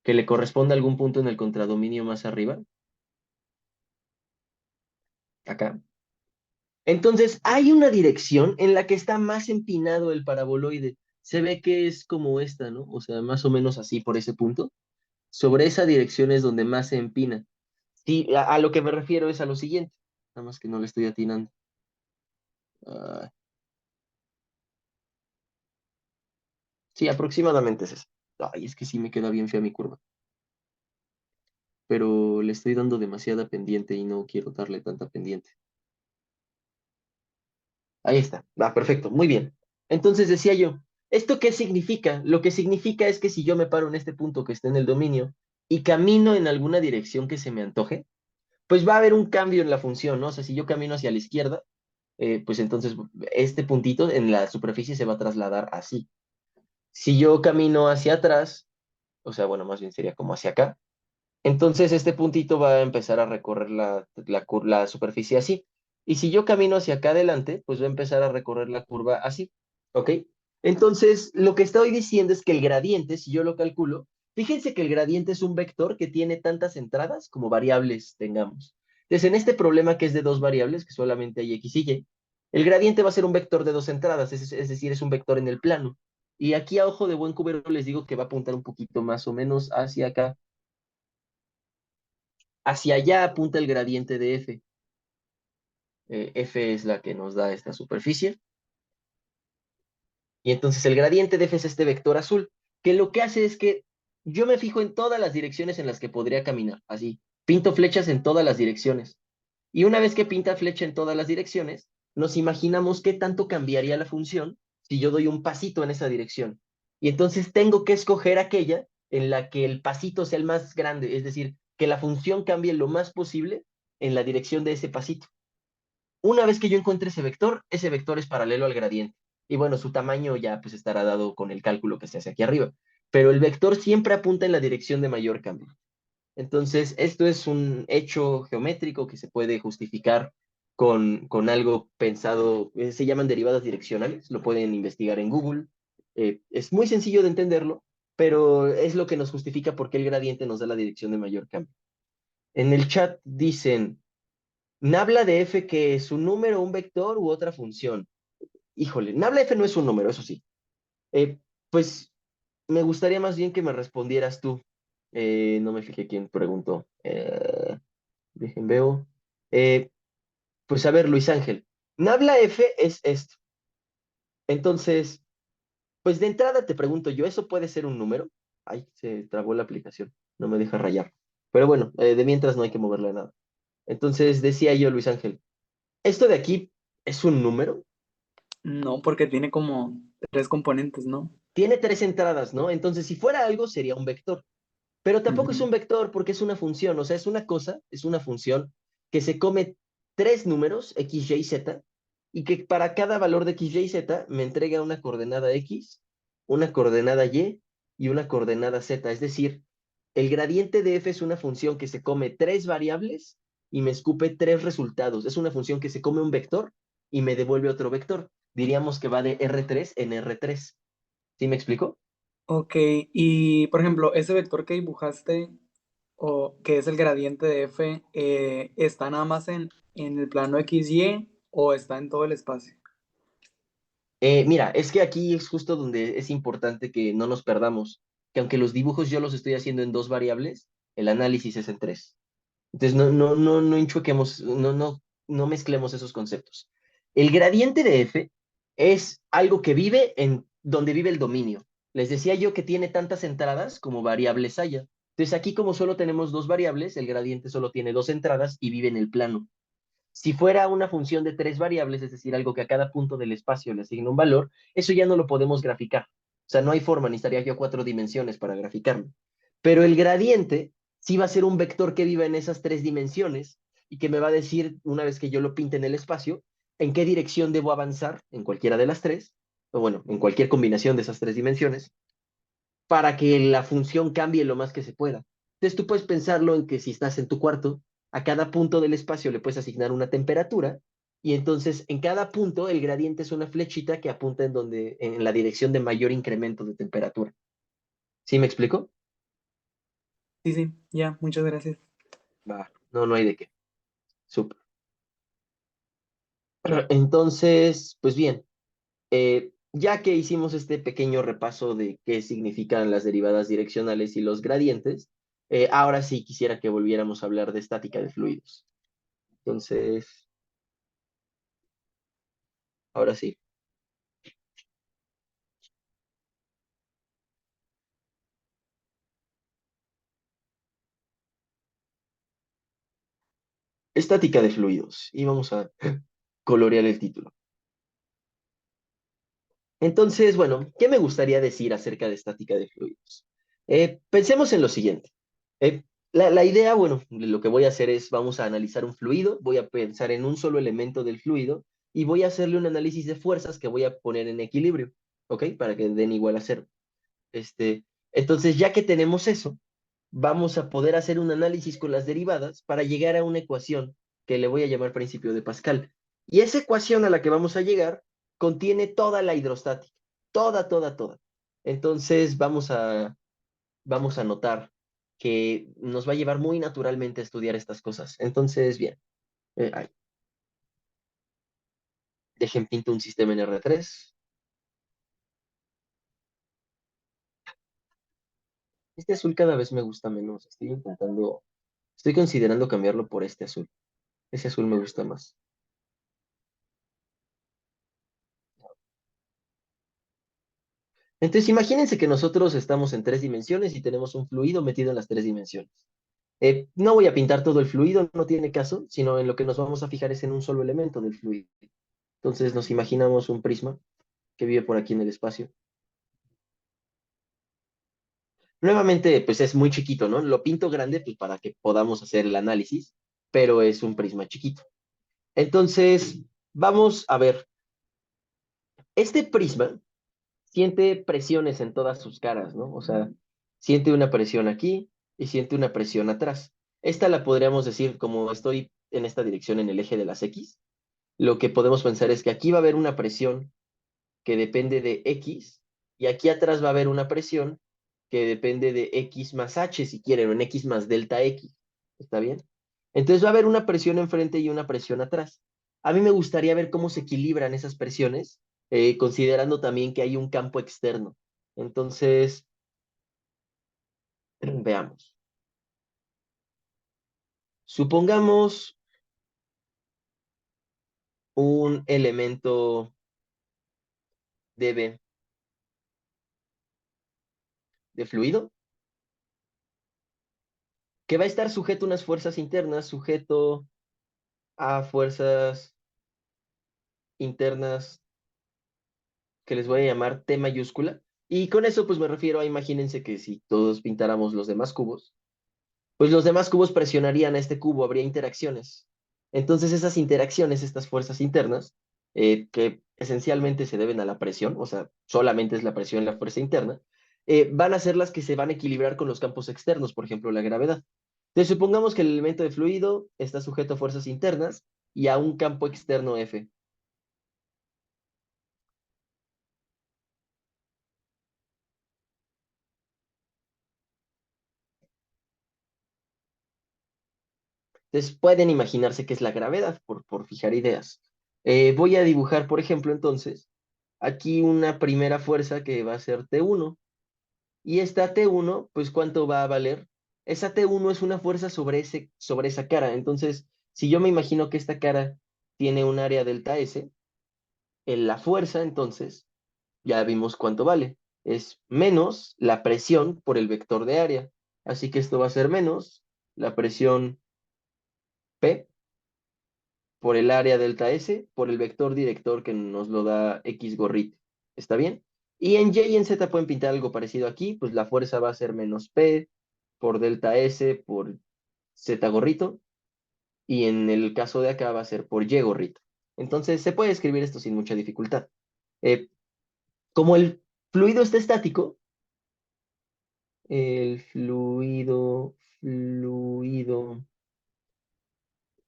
que le corresponde a algún punto en el contradominio más arriba, acá, entonces hay una dirección en la que está más empinado el paraboloide. Se ve que es como esta, ¿no? O sea, más o menos así por ese punto. Sobre esa dirección es donde más se empina. Sí, a lo que me refiero es a lo siguiente, nada más que no le estoy atinando. Ah, sí, aproximadamente es eso. Ay, es que sí me queda bien fea mi curva, pero le estoy dando demasiada pendiente y no quiero darle tanta pendiente. Ahí está, va, perfecto, muy bien. Entonces decía yo, ¿esto qué significa? Lo que significa es que si yo me paro en este punto que está en el dominio y camino en alguna dirección que se me antoje, pues va a haber un cambio en la función, ¿no? O sea, si yo camino hacia la izquierda, pues entonces este puntito en la superficie se va a trasladar así. Si yo camino hacia atrás, o sea, bueno, más bien sería como hacia acá, entonces este puntito va a empezar a recorrer la superficie así. Y si yo camino hacia acá adelante, pues va a empezar a recorrer la curva así. ¿Ok? Entonces, lo que estoy diciendo es que el gradiente, si yo lo calculo, fíjense que el gradiente es un vector que tiene tantas entradas como variables tengamos. Entonces, en este problema que es de dos variables, que solamente hay x y y, el gradiente va a ser un vector de dos entradas, es decir, es un vector en el plano. Y aquí a ojo de buen cubero les digo que va a apuntar un poquito más o menos hacia acá. Hacia allá apunta el gradiente de f. F es la que nos da esta superficie. Y entonces el gradiente de f es este vector azul, que lo que hace es que yo me fijo en todas las direcciones en las que podría caminar. Así, pinto flechas en todas las direcciones. Y una vez que pinta flecha en todas las direcciones, nos imaginamos qué tanto cambiaría la función si yo doy un pasito en esa dirección. Y entonces tengo que escoger aquella en la que el pasito sea el más grande, es decir, que la función cambie lo más posible en la dirección de ese pasito. Una vez que yo encuentre ese vector es paralelo al gradiente. Y bueno, su tamaño ya pues estará dado con el cálculo que se hace aquí arriba. Pero el vector siempre apunta en la dirección de mayor cambio. Entonces, esto es un hecho geométrico que se puede justificar con algo pensado, se llaman derivadas direccionales, lo pueden investigar en Google. Es muy sencillo de entenderlo, pero es lo que nos justifica por qué el gradiente nos da la dirección de mayor cambio. En el chat dicen, Nabla de f que es un número, un vector u otra función. Híjole, Nabla f no es un número, eso sí. Eh, pues me gustaría más bien que me respondieras tú. No me fijé quién preguntó. Dejen veo. Eh, pues a ver, Luis Ángel. Nabla f es esto. Entonces, pues de entrada te pregunto yo, ¿eso puede ser un número? Ay, se trabó la aplicación. No me deja rayar. Pero bueno, de mientras no hay que moverle nada. Entonces decía yo, Luis Ángel, ¿esto de aquí es un número? No, porque tiene como tres componentes, ¿no? Tiene tres entradas, ¿no? Entonces, si fuera algo, sería un vector. Pero tampoco es Ujú. un vector porque es una función, o sea, es una cosa, es una función que se come tres números, x, y, z, y que para cada valor de x, y, z me entrega una coordenada x, una coordenada y una coordenada z. Es decir, el gradiente de f es una función que se come tres variables y me escupe tres resultados. Es una función que se come un vector y me devuelve otro vector. Diríamos que va de R3 en R3. ¿Sí me explico? Ok, y por ejemplo, ese vector que dibujaste, o que es el gradiente de f, ¿está nada más en el plano XY o está en todo el espacio? Mira, es que aquí es justo donde es importante que no nos perdamos, que aunque los dibujos yo los estoy haciendo en dos variables, el análisis es en tres. Entonces no enchuquemos, no mezclemos esos conceptos. El gradiente de f es algo que vive en donde vive el dominio. Les decía yo que tiene tantas entradas como variables haya. Entonces aquí como solo tenemos dos variables, el gradiente solo tiene dos entradas y vive en el plano. Si fuera una función de tres variables, es decir, algo que a cada punto del espacio le asigna un valor, eso ya no lo podemos graficar. O sea, no hay forma, necesitaría yo cuatro dimensiones para graficarlo. Pero el gradiente sí va a ser un vector que viva en esas tres dimensiones y que me va a decir, una vez que yo lo pinte en el espacio, en qué dirección debo avanzar en cualquiera de las tres o bueno, en cualquier combinación de esas tres dimensiones, para que la función cambie lo más que se pueda. Entonces tú puedes pensarlo en que si estás en tu cuarto, a cada punto del espacio le puedes asignar una temperatura y entonces en cada punto el gradiente es una flechita que apunta en la dirección de mayor incremento de temperatura. ¿Sí me explico? Sí, sí, ya, muchas gracias. Va, no, no hay de qué. Súper. Entonces, pues bien, ya que hicimos este pequeño repaso de qué significan las derivadas direccionales y los gradientes, ahora sí quisiera que volviéramos a hablar de estática de fluidos. Entonces, ahora sí. Estática de fluidos. Y vamos a colorear el título. Entonces, bueno, ¿qué me gustaría decir acerca de estática de fluidos? Pensemos en lo siguiente. Eh, la idea, bueno, lo que voy a hacer es, vamos a analizar un fluido, voy a pensar en un solo elemento del fluido y voy a hacerle un análisis de fuerzas que voy a poner en equilibrio, ¿ok? Para que den igual a cero. Este, entonces, ya que tenemos eso, vamos a poder hacer un análisis con las derivadas para llegar a una ecuación que le voy a llamar principio de Pascal. Y esa ecuación a la que vamos a llegar contiene toda la hidrostática, toda, toda, toda. Entonces vamos a notar que nos va a llevar muy naturalmente a estudiar estas cosas. Entonces, bien, ay, dejen pinto un sistema en R3. Este azul cada vez me gusta menos. Estoy considerando cambiarlo por este azul. Ese azul me gusta más. Entonces, imagínense que nosotros estamos en tres dimensiones y tenemos un fluido metido en las tres dimensiones. No voy a pintar todo el fluido, no tiene caso, sino en lo que nos vamos a fijar es en un solo elemento del fluido. Entonces, nos imaginamos un prisma que vive por aquí en el espacio. Nuevamente, pues es muy chiquito, ¿no? Lo pinto grande pues, para que podamos hacer el análisis, pero es un prisma chiquito. Entonces, vamos a ver. Este prisma siente presiones en todas sus caras, ¿no? O sea, siente una presión aquí y siente una presión atrás. Esta la podríamos decir, como estoy en esta dirección en el eje de las X, lo que podemos pensar es que aquí va a haber una presión que depende de X y aquí atrás va a haber una presión que depende de X más H, si quieren, o en X más delta X. ¿Está bien? Entonces va a haber una presión enfrente y una presión atrás. A mí me gustaría ver cómo se equilibran esas presiones, considerando también que hay un campo externo. Entonces, veamos. Supongamos un elemento dB de fluido que va a estar sujeto a unas fuerzas internas, sujeto a fuerzas internas que les voy a llamar T mayúscula. Y con eso pues me refiero a, imagínense que si todos pintáramos los demás cubos, pues los demás cubos presionarían a este cubo, habría interacciones. Entonces esas interacciones, estas fuerzas internas, que esencialmente se deben a la presión, o sea, solamente es la presión, la fuerza interna, van a ser las que se van a equilibrar con los campos externos, por ejemplo, la gravedad. Entonces supongamos que el elemento de fluido está sujeto a fuerzas internas y a un campo externo F. Entonces pueden imaginarse qué es la gravedad por fijar ideas. Voy a dibujar, por ejemplo, entonces, aquí una primera fuerza que va a ser T1. Y esta T1, pues, ¿cuánto va a valer? Esa T1 es una fuerza sobre esa cara. Entonces, si yo me imagino que esta cara tiene un área delta S, en la fuerza, entonces, ya vimos cuánto vale. Es menos la presión por el vector de área. Así que esto va a ser menos la presión P por el área delta S, por el vector director que nos lo da X gorrito. ¿Está bien? Y en Y y en Z pueden pintar algo parecido aquí, pues la fuerza va a ser menos P por delta S por Z gorrito, y en el caso de acá va a ser por Y gorrito. Entonces se puede escribir esto sin mucha dificultad. Eh, Como el fluido está estático, el fluido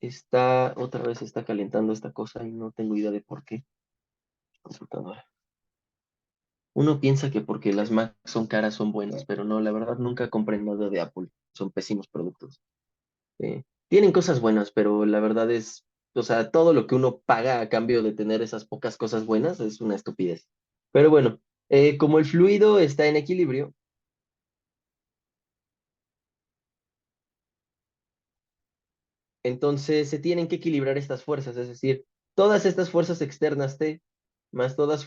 está, otra vez está calentando esta cosa y no tengo idea de por qué. Computadora. Uno piensa que porque las Mac son caras son buenas, pero no, la verdad nunca compré nada de Apple. Son pésimos productos. Tienen cosas buenas, pero la verdad es, o sea, todo lo que uno paga a cambio de tener esas pocas cosas buenas es una estupidez. Pero bueno, como el fluido está en equilibrio, entonces se tienen que equilibrar estas fuerzas, es decir, todas estas fuerzas externas T más todas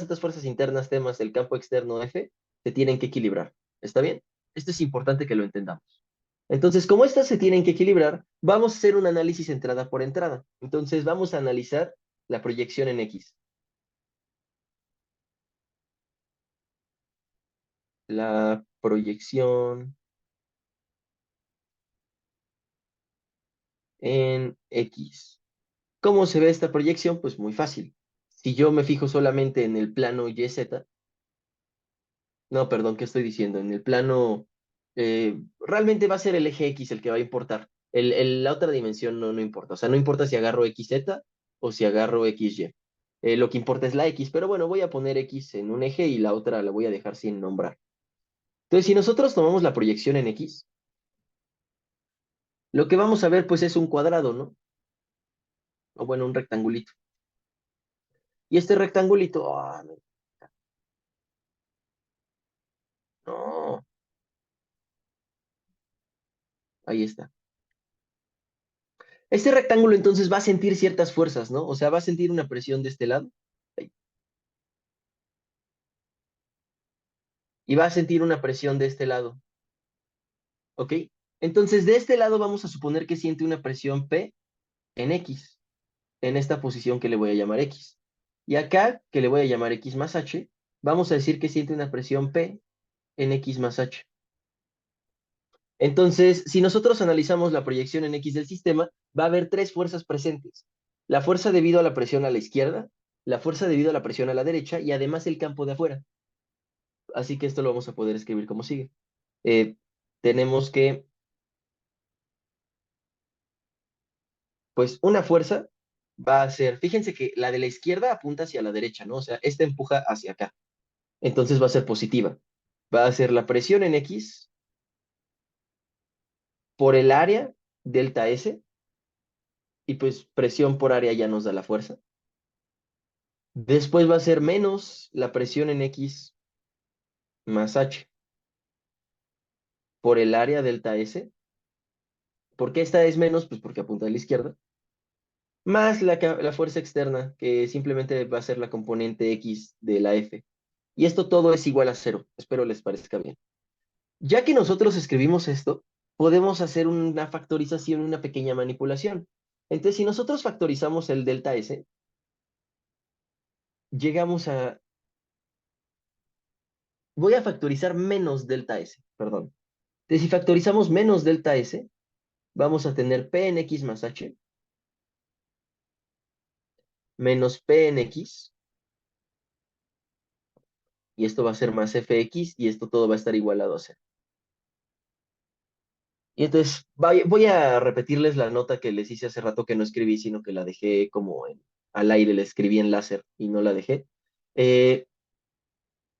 estas fuerzas internas T más el campo externo F se tienen que equilibrar. ¿Está bien? Esto es importante que lo entendamos. Entonces, como estas se tienen que equilibrar, vamos a hacer un análisis entrada por entrada. Entonces, vamos a analizar la proyección en X. La proyección en X. ¿Cómo se ve esta proyección? Pues muy fácil. Si yo me fijo solamente en el plano YZ, no, perdón, ¿qué estoy diciendo? En el plano, realmente va a ser el eje X el que va a importar. La otra dimensión no importa. O sea, no importa si agarro XZ o si agarro XY. Lo que importa es la X, pero bueno, voy a poner X en un eje y la otra la voy a dejar sin nombrar. Entonces, si nosotros tomamos la proyección en X, lo que vamos a ver pues es un cuadrado, ¿no? O bueno, un rectangulito. Y este rectangulito, no, ahí está. Este rectángulo entonces va a sentir ciertas fuerzas, ¿no? O sea, va a sentir una presión de este lado y va a sentir una presión de este lado, ¿ok? Entonces, de este lado vamos a suponer que siente una presión P en X, en esta posición que le voy a llamar X. Y acá, que le voy a llamar X más H, vamos a decir que siente una presión P en X más H. Entonces, si nosotros analizamos la proyección en X del sistema, va a haber tres fuerzas presentes. La fuerza debido a la presión a la izquierda, la fuerza debido a la presión a la derecha y además el campo de afuera. Así que esto lo vamos a poder escribir como sigue. Eh, tenemos que, pues, una fuerza va a ser, fíjense que la de la izquierda apunta hacia la derecha, ¿no? O sea, esta empuja hacia acá. Entonces va a ser positiva. Va a ser la presión en X por el área delta S y pues presión por área ya nos da la fuerza. Después va a ser menos la presión en X más H por el área delta S. ¿Por qué esta es menos? Pues porque apunta a la izquierda. Más la fuerza externa, que simplemente va a ser la componente X de la F. Y esto todo es igual a cero. Espero les parezca bien. Ya que nosotros escribimos esto, podemos hacer una factorización, una pequeña manipulación. Entonces, si nosotros factorizamos el delta S, llegamos a... Voy a factorizar menos delta S, perdón. Entonces, si factorizamos menos delta S, vamos a tener P en X más H menos P en X, y esto va a ser más Fx, y esto todo va a estar igualado a cero. Y entonces voy a repetirles la nota que les hice hace rato que no escribí, sino que la dejé como al aire, la escribí en láser y no la dejé. Eh,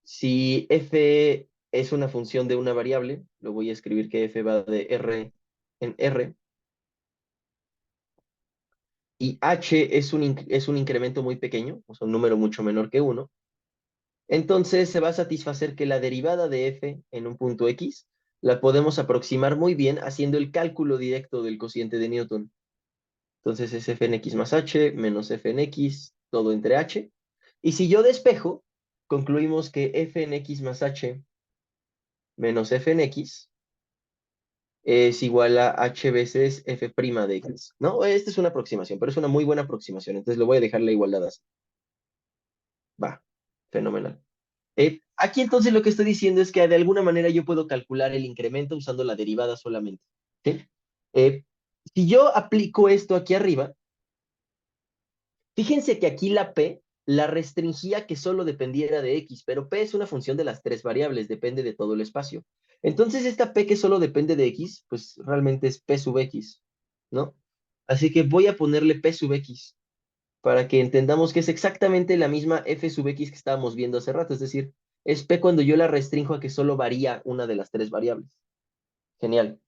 si f es una función de una variable, lo voy a escribir que f va de r en r, y h es un incremento muy pequeño, o sea, un número mucho menor que 1, entonces se va a satisfacer que la derivada de f en un punto x la podemos aproximar muy bien haciendo el cálculo directo del cociente de Newton. Entonces es f en x más h menos f en x, todo entre h. Y si yo despejo, concluimos que f en x más h menos f en x es igual a h veces f' de x. ¿No? Esta es una aproximación, pero es una muy buena aproximación. Entonces le voy a dejar la igualdad así. Va, fenomenal. Aquí entonces lo que estoy diciendo es que de alguna manera yo puedo calcular el incremento usando la derivada solamente. ¿Sí? Eh, si yo aplico esto aquí arriba, fíjense que aquí la P la restringía a que solo dependiera de X, pero P es una función de las tres variables, depende de todo el espacio. Entonces, esta P que solo depende de X, pues realmente es P sub X, ¿no? Así que voy a ponerle P sub X para que entendamos que es exactamente la misma F sub X que estábamos viendo hace rato, es decir, es P cuando yo la restringo a que solo varía una de las tres variables. Genial.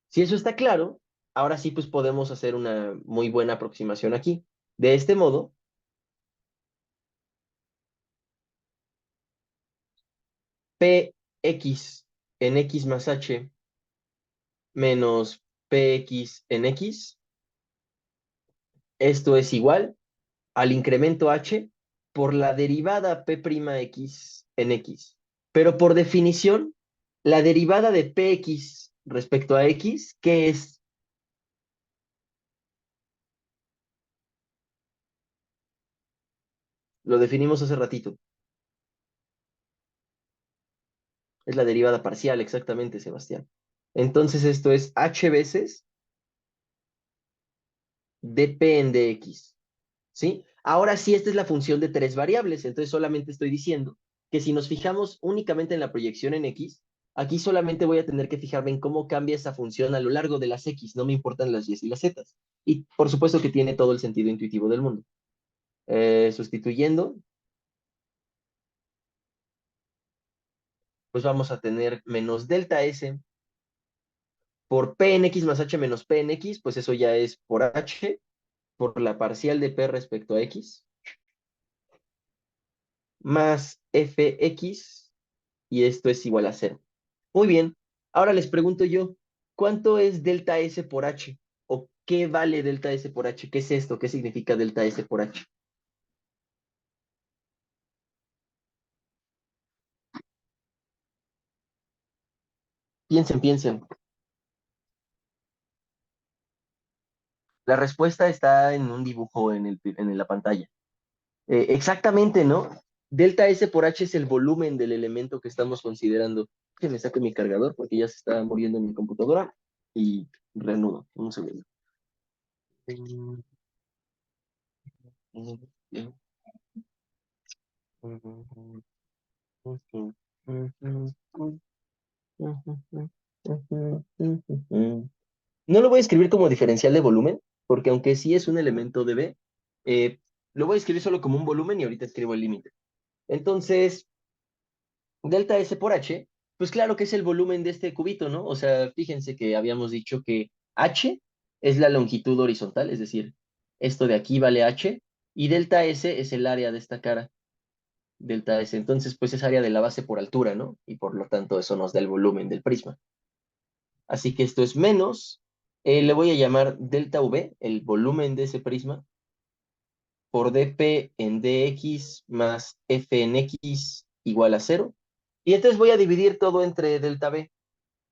Si eso está claro, ahora sí pues podemos hacer una muy buena aproximación aquí. De este modo, Px en x más h menos Px en x, esto es igual al incremento h por la derivada P'x en x. Pero por definición, la derivada de Px respecto a x, ¿qué es? Lo definimos hace ratito. Es la derivada parcial, exactamente, Sebastián. Entonces esto es h veces dp en dx, ¿sí? Ahora sí, esta es la función de tres variables, entonces solamente estoy diciendo que si nos fijamos únicamente en la proyección en x, aquí solamente voy a tener que fijarme en cómo cambia esa función a lo largo de las x, no me importan las y y las z. Y por supuesto que tiene todo el sentido intuitivo del mundo. Sustituyendo, pues vamos a tener menos delta s por p en x más h menos p en x, pues eso ya es por h, por la parcial de p respecto a x, más fx, y esto es igual a cero. Muy bien, ahora les pregunto yo, ¿cuánto es delta S por H? ¿O qué vale delta S por H? ¿Qué es esto? ¿Qué significa delta S por H? Piensen, piensen. La respuesta está en un dibujo en la pantalla. Exactamente, ¿no? Delta S por H es el volumen del elemento que estamos considerando. Que me saque mi cargador porque ya se está muriendo mi computadora y reanudo. Un segundo. No lo voy a escribir como diferencial de volumen, porque aunque sí es un elemento de B, eh, lo voy a escribir solo como un volumen y ahorita escribo el límite. Entonces, delta S por H, pues claro que es el volumen de este cubito, ¿no? O sea, fíjense que habíamos dicho que H es la longitud horizontal, es decir, esto de aquí vale H, y delta S es el área de esta cara, delta S. Entonces, pues es área de la base por altura, ¿no? Y por lo tanto, eso nos da el volumen del prisma. Así que esto es menos, le voy a llamar delta V, el volumen de ese prisma, por dp en dx más f en x igual a cero. Y entonces voy a dividir todo entre delta V.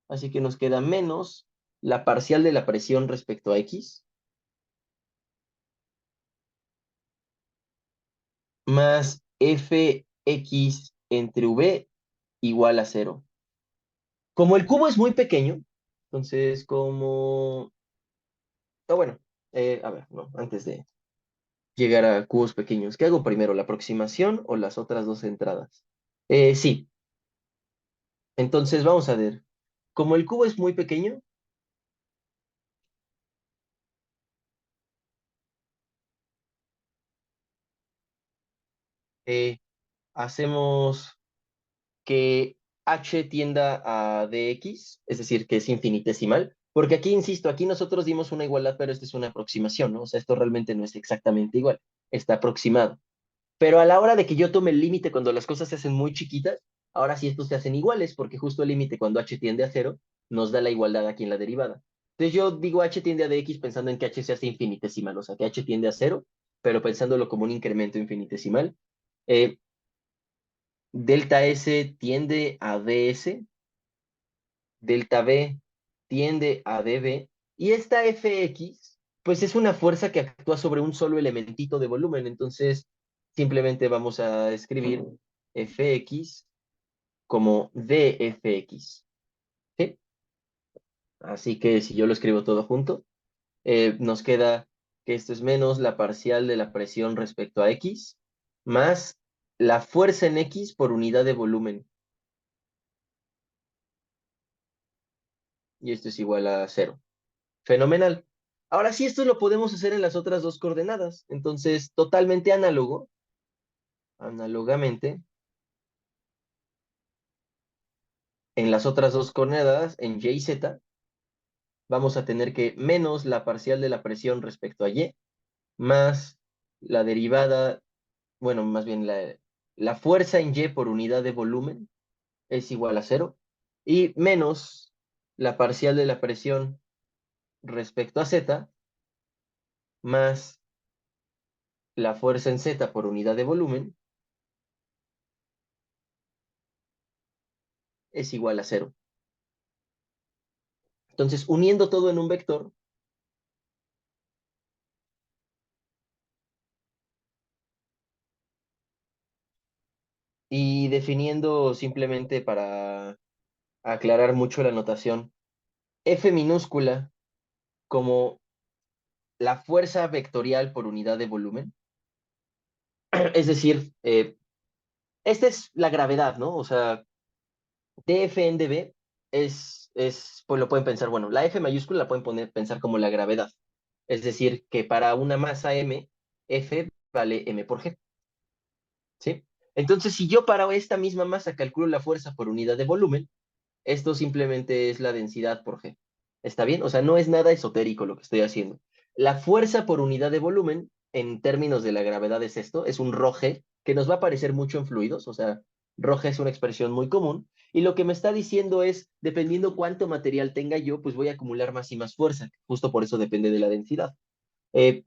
Así que nos queda menos la parcial de la presión respecto a x, más fx entre v igual a cero. Como el cubo es muy pequeño, entonces como... Ah, bueno, a ver, no, antes de llegar a cubos pequeños. ¿Qué hago primero, la aproximación o las otras dos entradas? Sí, entonces vamos a ver. Como el cubo es muy pequeño, eh, hacemos que h tienda a dx, es decir, que es infinitesimal, porque aquí, insisto, aquí nosotros dimos una igualdad, pero esta es una aproximación, ¿no? O sea, esto realmente no es exactamente igual, está aproximado. Pero a la hora de que yo tome el límite cuando las cosas se hacen muy chiquitas, ahora sí estos se hacen iguales, porque justo el límite cuando h tiende a cero nos da la igualdad aquí en la derivada. Entonces yo digo h tiende a dx pensando en que h se hace infinitesimal, o sea, que h tiende a cero, pero pensándolo como un incremento infinitesimal. Eh, delta S tiende a ds, delta V tiende a dB, y esta Fx, pues es una fuerza que actúa sobre un solo elementito de volumen, entonces simplemente vamos a escribir Fx como dFx, ¿sí? Así que si yo lo escribo todo junto, nos queda que esto es menos la parcial de la presión respecto a x, más la fuerza en X por unidad de volumen. Y esto es igual a cero. Fenomenal. Ahora sí, esto lo podemos hacer en las otras dos coordenadas. Entonces, totalmente análogo, análogamente, en las otras dos coordenadas, en Y y Z, vamos a tener que menos la parcial de la presión respecto a Y, más la derivada, bueno, más bien la fuerza en Y por unidad de volumen es igual a cero, y menos la parcial de la presión respecto a Z, más la fuerza en Z por unidad de volumen es igual a cero. Entonces, uniendo todo en un vector, y definiendo simplemente para aclarar mucho la notación, F minúscula como la fuerza vectorial por unidad de volumen, es decir, esta es la gravedad, ¿no? O sea, dF en dB pues lo pueden pensar, bueno, la F mayúscula la pueden pensar como la gravedad. Es decir, que para una masa M, F vale M por G, ¿sí? Entonces, si yo para esta misma masa calculo la fuerza por unidad de volumen, esto simplemente es la densidad por G. ¿Está bien? O sea, no es nada esotérico lo que estoy haciendo. La fuerza por unidad de volumen, en términos de la gravedad, es esto, es un ρg, que nos va a aparecer mucho en fluidos, o sea, ρg es una expresión muy común, y lo que me está diciendo es, dependiendo cuánto material tenga yo, pues voy a acumular más y más fuerza, justo por eso depende de la densidad. Eh,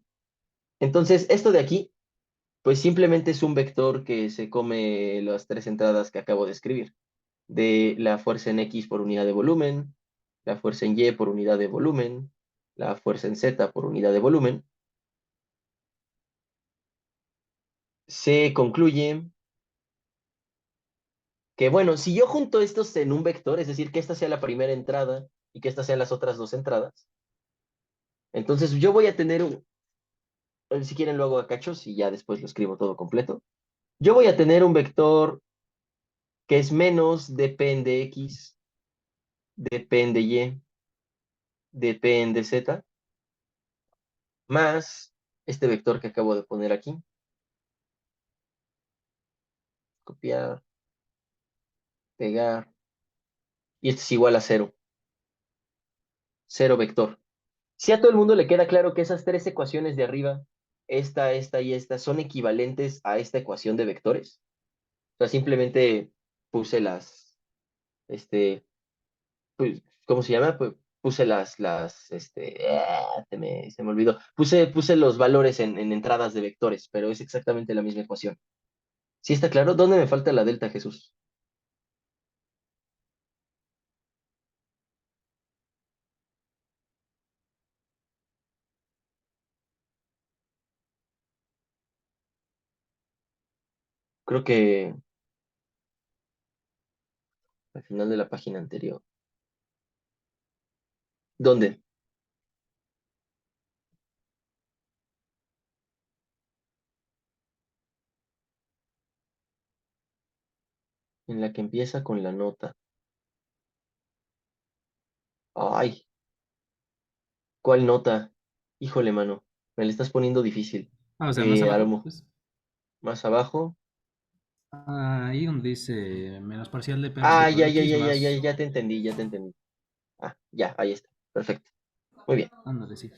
entonces, esto de aquí, pues simplemente es un vector que se come las tres entradas que acabo de escribir de la fuerza en X por unidad de volumen, la fuerza en Y por unidad de volumen, la fuerza en Z por unidad de volumen. Se concluye que, bueno, si yo junto estos en un vector, es decir, que esta sea la primera entrada y que estas sean las otras dos entradas, entonces yo voy a tener si quieren lo hago a cachos y ya después lo escribo todo completo. Yo voy a tener un vector que es menos depende X, depende Y, depende Z, más este vector que acabo de poner aquí. Copiar, pegar, y esto es igual a cero, cero vector. Si a todo el mundo le queda claro que esas tres ecuaciones de arriba, esta y esta, son equivalentes a esta ecuación de vectores. O sea, simplemente puse pues, ¿cómo se llama? Pues puse se me olvidó. Puse los valores en entradas de vectores, pero es exactamente la misma ecuación. ¿Sí está claro? ¿Dónde me falta la delta, Jesús? Creo que al final de la página anterior. ¿Dónde? En la que empieza con la nota. Ay, ¿cuál nota? Híjole, mano, me la estás poniendo difícil. Ah, o sea, más A lo abajo, pues. más abajo. Ahí donde dice menos parcial de P Ah, respecto ya, de ya, X ya, ya, ya, más. ya te entendí, ya te entendí. Ah, ya, ahí está. Perfecto. Muy bien. Ándale, sí.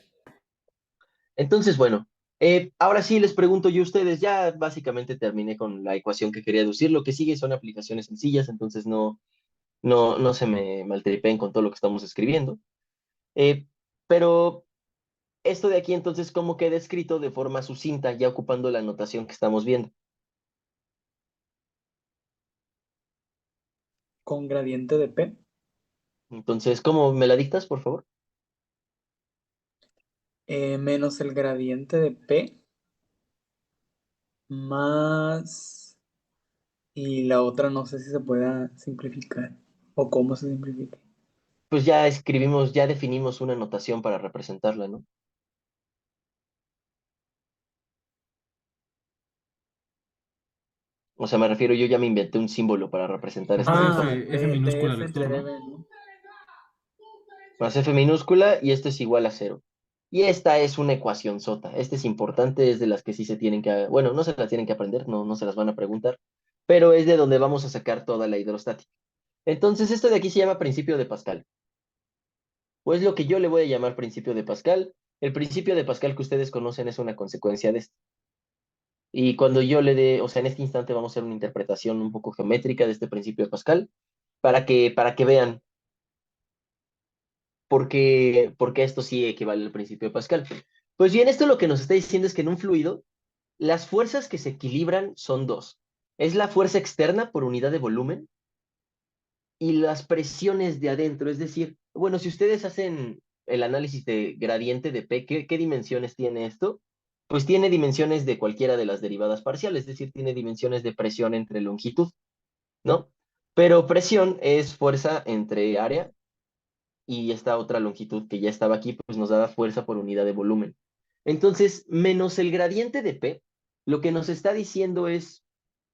Entonces, bueno, ahora sí les pregunto yo a ustedes, ya básicamente terminé con la ecuación que quería deducir. Lo que sigue son aplicaciones sencillas, entonces no se me maltripen con todo lo que estamos escribiendo. Eh, pero esto de aquí, entonces, ¿cómo queda escrito de forma sucinta, ya ocupando la notación que estamos viendo? Con gradiente de P, Entonces, ¿cómo me la dictas, por favor? menos el gradiente de P, más... Y la otra no sé si se pueda simplificar o cómo se simplifica. Pues ya escribimos, ya definimos una notación para representarla, ¿no? O sea, me refiero, yo ya me inventé un símbolo para representar esta vector. F De minúscula F vector, entre ¿no? dB, ¿no? Más F minúscula y esto es igual a cero. Y esta es una ecuación sota. Esta es importante, es de las que sí se tienen que, bueno, no se las tienen que aprender, no, no se las van a preguntar, pero es de donde vamos a sacar toda la hidrostática. Entonces, esto de aquí se llama principio de Pascal. Pues lo que yo le voy a llamar principio de Pascal. El principio de Pascal que ustedes conocen es una consecuencia de esto. Y cuando yo le dé, o sea, en este instante vamos a hacer una interpretación un poco geométrica de este principio de Pascal para que vean por qué esto sí equivale al principio de Pascal. Pues bien, esto lo que nos está diciendo es que en un fluido, las fuerzas que se equilibran son dos. Es la fuerza externa por unidad de volumen y las presiones de adentro. Es decir, bueno, si ustedes hacen el análisis de gradiente de P, ¿qué dimensiones tiene esto? Pues tiene dimensiones de cualquiera de las derivadas parciales, es decir, tiene dimensiones de presión entre longitud, ¿no? Pero presión es fuerza entre área y esta otra longitud que ya estaba aquí, pues nos da fuerza por unidad de volumen. Entonces, menos el gradiente de P, lo que nos está diciendo es,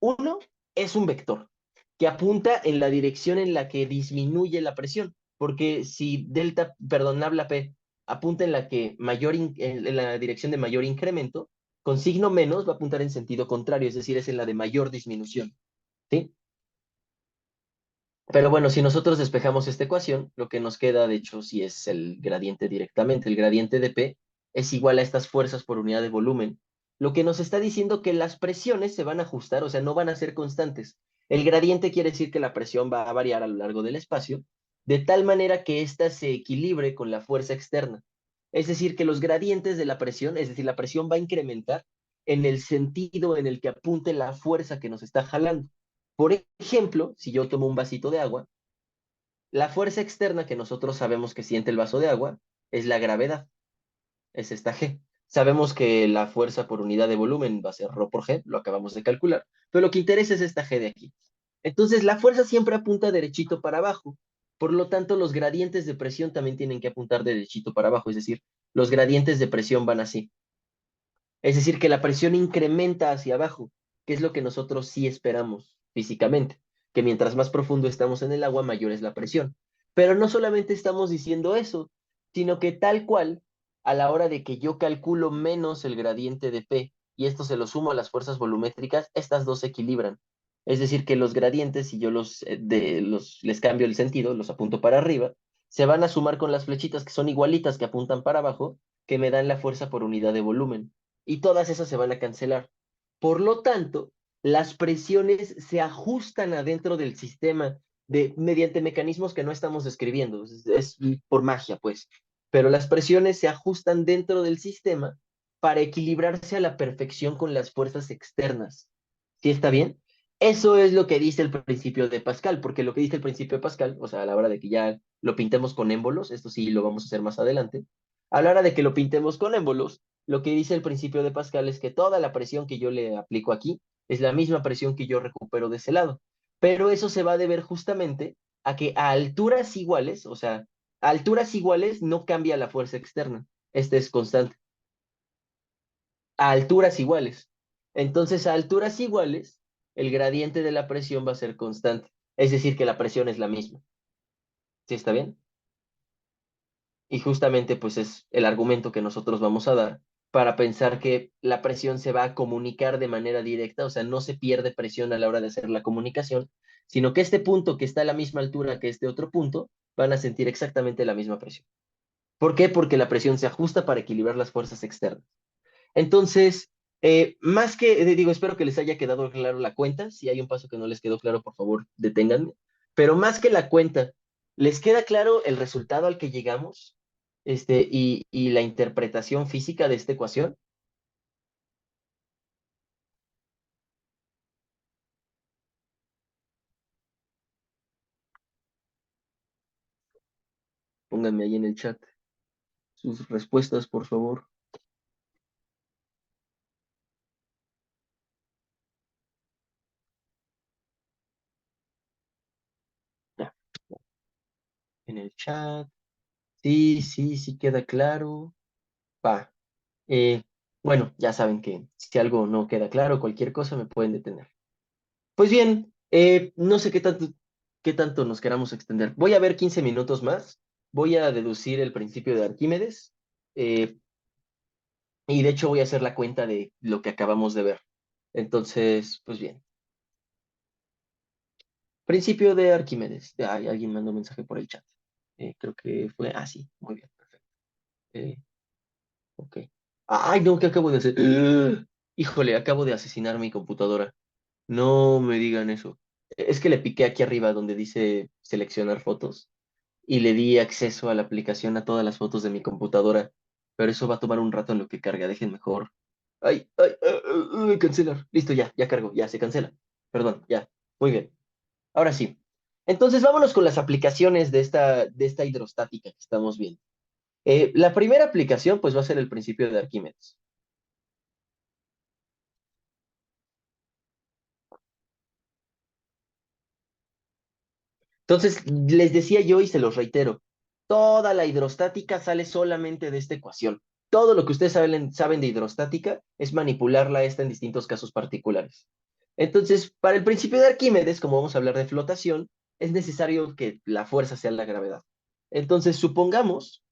uno, es un vector que apunta en la dirección en la que disminuye la presión, porque si delta, perdón, nabla P apunta en la que en la dirección de mayor incremento, con signo menos va a apuntar en sentido contrario, es decir, es en la de mayor disminución, ¿sí? Pero bueno, si nosotros despejamos esta ecuación, lo que nos queda, de hecho, si es el gradiente directamente, el gradiente de P es igual a estas fuerzas por unidad de volumen, lo que nos está diciendo que las presiones se van a ajustar, o sea, no van a ser constantes. El gradiente quiere decir que la presión va a variar a lo largo del espacio, de tal manera que ésta se equilibre con la fuerza externa. Es decir, que los gradientes de la presión, es decir, la presión va a incrementar en el sentido en el que apunte la fuerza que nos está jalando. Por ejemplo, si yo tomo un vasito de agua, la fuerza externa que nosotros sabemos que siente el vaso de agua es la gravedad, es esta G. Sabemos que la fuerza por unidad de volumen va a ser ρ por G, lo acabamos de calcular, pero lo que interesa es esta G de aquí. Entonces, la fuerza siempre apunta derechito para abajo, por lo tanto, los gradientes de presión también tienen que apuntar derechito para abajo, es decir, los gradientes de presión van así. Es decir, que la presión incrementa hacia abajo, que es lo que nosotros sí esperamos físicamente, que mientras más profundo estamos en el agua, mayor es la presión. Pero no solamente estamos diciendo eso, sino que tal cual, a la hora de que yo calculo menos el gradiente de P y esto se lo sumo a las fuerzas volumétricas, estas dos se equilibran. Es decir, que los gradientes, si yo les cambio el sentido, los apunto para arriba, se van a sumar con las flechitas que son igualitas que apuntan para abajo, que me dan la fuerza por unidad de volumen y todas esas se van a cancelar. Por lo tanto, las presiones se ajustan adentro del sistema mediante mecanismos que no estamos describiendo, es por magia, pues. Pero las presiones se ajustan dentro del sistema para equilibrarse a la perfección con las fuerzas externas. ¿Sí está bien? Eso es lo que dice el principio de Pascal, porque lo que dice el principio de Pascal, o sea, a la hora de que ya lo pintemos con émbolos, esto sí lo vamos a hacer más adelante, a la hora de que lo pintemos con émbolos, lo que dice el principio de Pascal es que toda la presión que yo le aplico aquí es la misma presión que yo recupero de ese lado. Pero eso se va a deber justamente a que a alturas iguales, o sea, a alturas iguales no cambia la fuerza externa. Este es constante. A alturas iguales. Entonces, a alturas iguales, el gradiente de la presión va a ser constante. Es decir, que la presión es la misma. ¿Sí está bien? Y justamente pues es el argumento que nosotros vamos a dar para pensar que la presión se va a comunicar de manera directa, o sea, no se pierde presión a la hora de hacer la comunicación, sino que este punto que está a la misma altura que este otro punto, van a sentir exactamente la misma presión. ¿Por qué? Porque la presión se ajusta para equilibrar las fuerzas externas. Entonces, más que, digo, espero que les haya quedado claro la cuenta. Si hay un paso que no les quedó claro, por favor, deténganme. Pero más que la cuenta, ¿les queda claro el resultado al que llegamos? Y la interpretación física de esta ecuación. Pónganme ahí en el chat sus respuestas, por favor. Ya, en el chat. Sí, sí, sí queda claro. Va. Eh, bueno, ya saben que si algo no queda claro, cualquier cosa me pueden detener. Pues bien, no sé qué tanto nos queramos extender. Voy a ver 15 minutos más, voy a deducir el principio de Arquímedes, eh, y de hecho voy a hacer la cuenta de lo que acabamos de ver. Entonces, pues bien, principio de Arquímedes. Ay, alguien mandó un mensaje por el chat. Creo que fue, sí, muy bien, perfecto. Eh, ok. Ay, no, ¿qué acabo de hacer? Híjole, acabo de asesinar mi computadora. No me digan eso. Es que le piqué aquí arriba donde dice seleccionar fotos y le di acceso a la aplicación a todas las fotos de mi computadora, pero eso va a tomar un rato en lo que carga. Dejen mejor. Ay, ay, cancelar. Listo, ya cargo, ya se cancela. Perdón, ya. Muy bien. Ahora sí. Entonces vámonos con las aplicaciones de esta hidrostática que estamos viendo. La primera aplicación pues va a ser el principio de Arquímedes. Entonces, les decía yo y se los reitero, toda la hidrostática sale solamente de esta ecuación. Todo lo que ustedes saben de hidrostática es manipularla esta en distintos casos particulares. Entonces, para el principio de Arquímedes, como vamos a hablar de flotación, es necesario que la fuerza sea la gravedad. Entonces, supongamos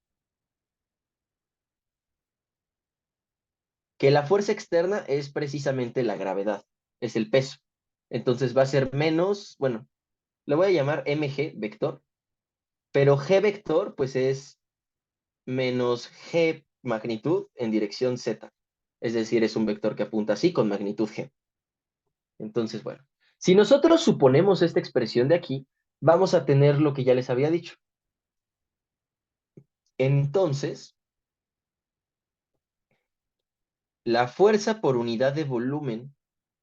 que la fuerza externa es precisamente la gravedad, es el peso. Entonces va a ser menos, bueno, le voy a llamar mg vector, pero g vector pues es menos g magnitud en dirección z. Es decir, es un vector que apunta así con magnitud g. Entonces, bueno, si nosotros suponemos esta expresión de aquí, vamos a tener lo que ya les había dicho. Entonces, la fuerza por unidad de volumen,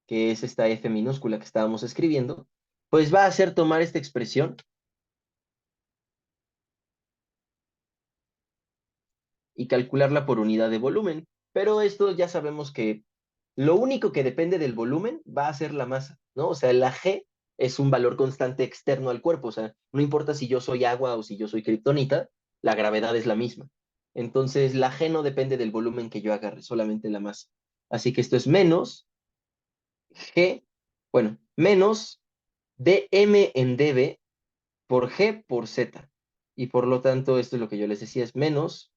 que es esta F minúscula que estábamos escribiendo, pues va a hacer tomar esta expresión y calcularla por unidad de volumen. Pero esto ya sabemos que lo único que depende del volumen va a ser la masa, ¿no? O sea, la G es un valor constante externo al cuerpo, o sea, no importa si yo soy agua o si yo soy kriptonita, la gravedad es la misma. Entonces, la G no depende del volumen que yo agarre, solamente la masa. Así que esto es menos G, bueno, menos dm en dB por G por Z. Y por lo tanto, esto es lo que yo les decía, es menos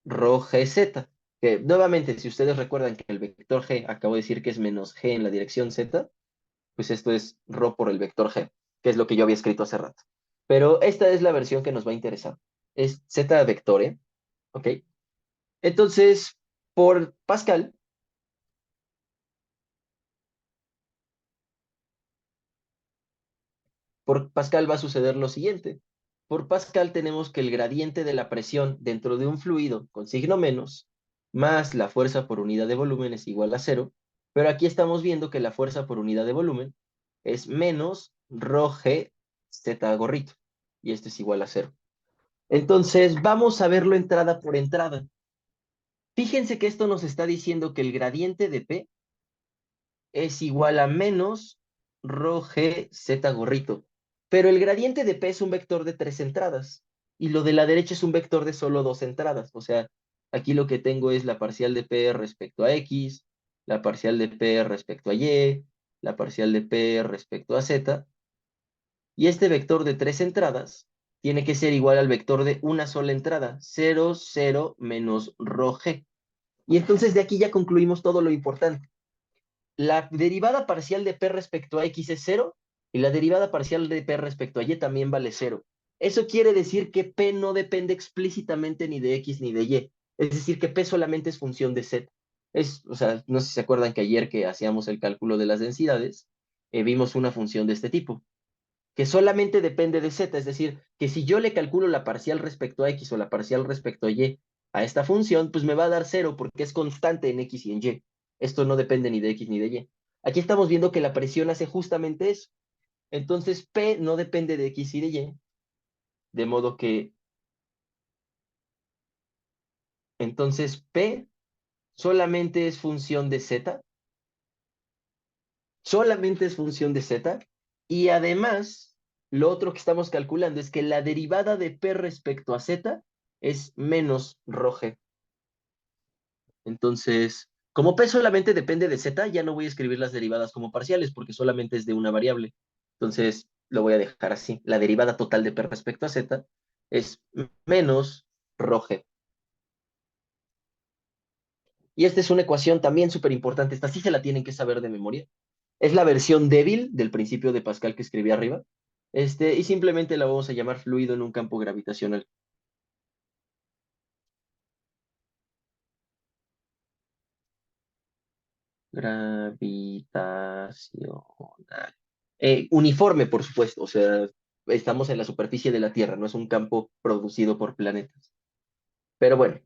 rho GZ. Que nuevamente, si ustedes recuerdan que el vector G acabo de decir que es menos G en la dirección Z, pues esto es rho por el vector G, que es lo que yo había escrito hace rato. Pero esta es la versión que nos va a interesar. Es Z vector, ¿eh? ¿Ok? Entonces, por Pascal, por Pascal va a suceder lo siguiente. Por Pascal tenemos que el gradiente de la presión dentro de un fluido con signo menos, más la fuerza por unidad de volumen es igual a cero, pero aquí estamos viendo que la fuerza por unidad de volumen es menos rho g z gorrito, y esto es igual a cero. Entonces, vamos a verlo entrada por entrada. Fíjense que esto nos está diciendo que el gradiente de P es igual a menos rho g z gorrito. Pero el gradiente de P es un vector de tres entradas y lo de la derecha es un vector de solo dos entradas. O sea, aquí lo que tengo es la parcial de P respecto a X, la parcial de P respecto a Y, la parcial de P respecto a Z. Y este vector de tres entradas tiene que ser igual al vector de una sola entrada, 0, 0 menos rho g. Y entonces de aquí ya concluimos todo lo importante. La derivada parcial de P respecto a X es cero y la derivada parcial de P respecto a Y también vale cero. Eso quiere decir que P no depende explícitamente ni de X ni de Y. Es decir, que P solamente es función de Z. O sea, no sé si se acuerdan que ayer que hacíamos el cálculo de las densidades, vimos una función de este tipo, que solamente depende de Z. Es decir, que si yo le calculo la parcial respecto a X o la parcial respecto a Y a esta función, pues me va a dar cero porque es constante en X y en Y. Esto no depende ni de X ni de Y. Aquí estamos viendo que la presión hace justamente eso. Entonces, P no depende de X y de Y, de modo que, entonces, P solamente es función de Z, solamente es función de Z, y además, lo otro que estamos calculando es que la derivada de P respecto a Z es menos rho g. Entonces, Como P solamente depende de Z, ya no voy a escribir las derivadas como parciales porque solamente es de una variable. Entonces lo voy a dejar así. La derivada total de P respecto a Z es menos ρg. Y esta es una ecuación también súper importante. Esta sí se la tienen que saber de memoria. Es la versión débil del principio de Pascal que escribí arriba. Y simplemente la vamos a llamar fluido en un campo gravitacional. Gravitacional. Uniforme, por supuesto. O sea, estamos en la superficie de la Tierra, no es un campo producido por planetas. Pero bueno,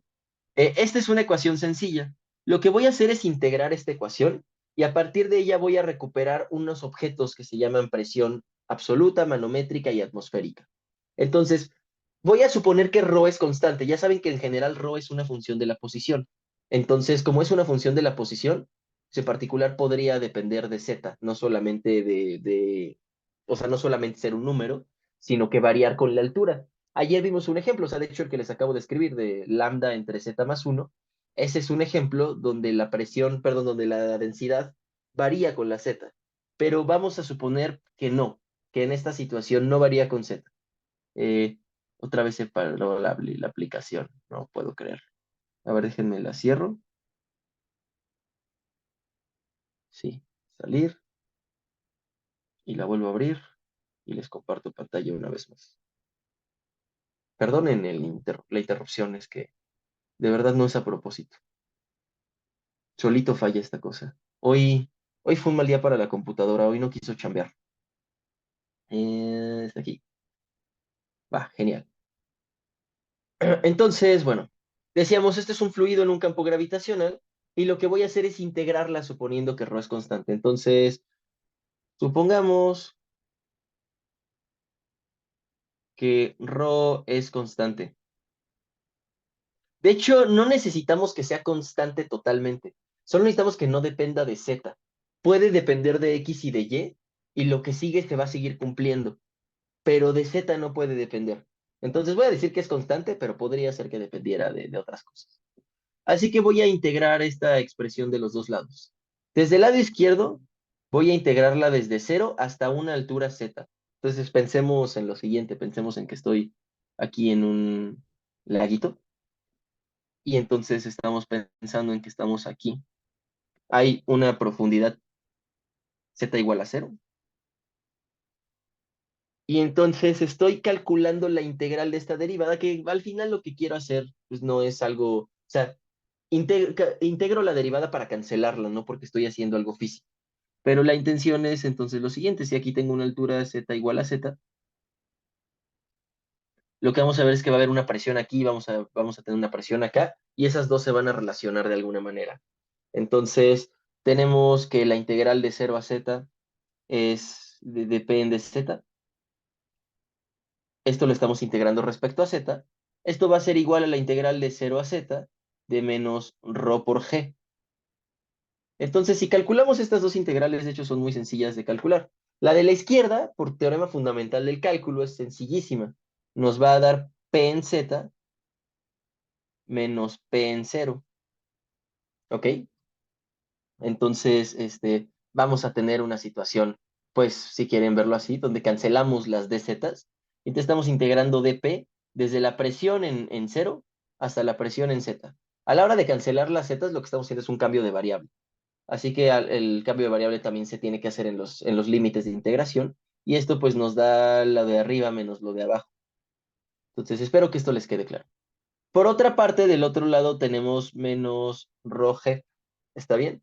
esta es una ecuación sencilla. Lo que voy a hacer es integrar esta ecuación y a partir de ella voy a recuperar unos objetos que se llaman presión absoluta, manométrica y atmosférica. Entonces, voy a suponer que ρ es constante. Ya saben que en general ρ es una función de la posición. Entonces, como es una función de la posición, en particular podría depender de z, no solamente o sea, no solamente ser un número, sino que variar con la altura. Ayer vimos un ejemplo, o sea, de hecho el que les acabo de escribir de lambda entre z más 1, ese es un ejemplo donde la presión, perdón, donde la densidad varía con la z, pero vamos a suponer que no, que en esta situación no varía con z. Eh, Otra vez se paró la aplicación, no puedo creerlo. A ver, déjenme la cierro. Sí, salir y la vuelvo a abrir y les comparto pantalla una vez más. Perdonen la interrupción, es que de verdad no es a propósito. Solito falla esta cosa. Hoy fue un mal día para la computadora, hoy no quiso chambear. Está aquí. Va, genial. Entonces, bueno, decíamos, este es un fluido en un campo gravitacional y lo que voy a hacer es integrarla suponiendo que ρ es constante. Entonces, supongamos que ρ es constante. De hecho, no necesitamos que sea constante totalmente. Solo necesitamos que no dependa de z. Puede depender de x y de y lo que sigue se va a seguir cumpliendo. Pero de z no puede depender. Entonces voy a decir que es constante, pero podría ser que dependiera de otras cosas. Así que voy a integrar esta expresión de los dos lados. Desde el lado izquierdo, voy a integrarla desde 0 hasta una altura z. Entonces pensemos en lo siguiente, pensemos en que estoy aquí en un laguito y entonces estamos pensando en que estamos aquí. Hay una profundidad z igual a 0. Y entonces estoy calculando la integral de esta derivada, que al final lo que quiero hacer, pues no es algo, o sea, integro la derivada para cancelarla, no porque estoy haciendo algo físico. Pero la intención es entonces lo siguiente, si aquí tengo una altura z igual a z, lo que vamos a ver es que va a haber una presión aquí, vamos a tener una presión acá, y esas dos se van a relacionar de alguna manera. Entonces, tenemos que la integral de 0 a z es de p en dz. Esto lo estamos integrando respecto a z. Esto va a ser igual a la integral de 0 a z de menos ρ por g. Entonces, si calculamos estas dos integrales, de hecho son muy sencillas de calcular. La de la izquierda, por teorema fundamental del cálculo, es sencillísima. Nos va a dar p en z menos p en 0. ¿Ok? Entonces, vamos a tener una situación, pues, si quieren verlo así, donde cancelamos las dz. Entonces estamos integrando dp desde la presión en 0 hasta la presión en z. A la hora de cancelar las z, lo que estamos haciendo es un cambio de variable. Así que el cambio de variable también se tiene que hacer en los límites de integración. Y esto pues nos da lo de arriba menos lo de abajo. Entonces espero que esto les quede claro. Por otra parte, del otro lado tenemos menos ρg. ¿Está bien?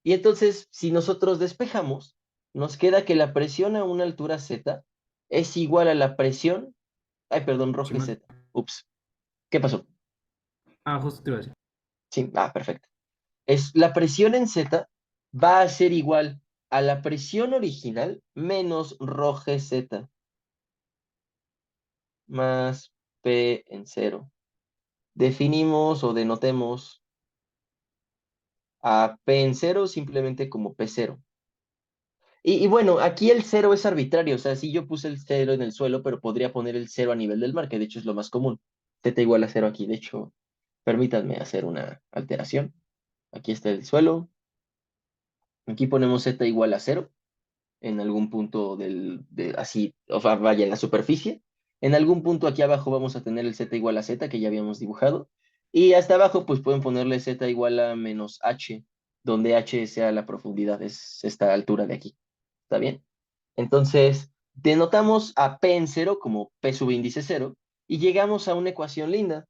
Y entonces, si nosotros despejamos, nos queda que la presión a una altura z es igual a la presión, ay, perdón, ρg Simón. z. Ups, ¿qué pasó? Ah, justo te iba a decir. Sí, perfecto. La presión en z va a ser igual a la presión original menos ρg z más p en 0. Definimos o denotemos a p en 0 simplemente como p0. Y bueno, aquí el cero es arbitrario, o sea, sí yo puse el cero en el suelo, pero podría poner el cero a nivel del mar, que de hecho es lo más común. Z igual a cero aquí, de hecho, permítanme hacer una alteración. Aquí está el suelo. Aquí ponemos z igual a 0 en algún punto así, o sea, vaya, en la superficie. En algún punto aquí abajo vamos a tener el z igual a z que ya habíamos dibujado. Y hasta abajo pues pueden ponerle z igual a menos h, donde h sea la profundidad, es esta altura de aquí. ¿Está bien? Entonces, denotamos a P en 0 como P subíndice 0 y llegamos a una ecuación linda.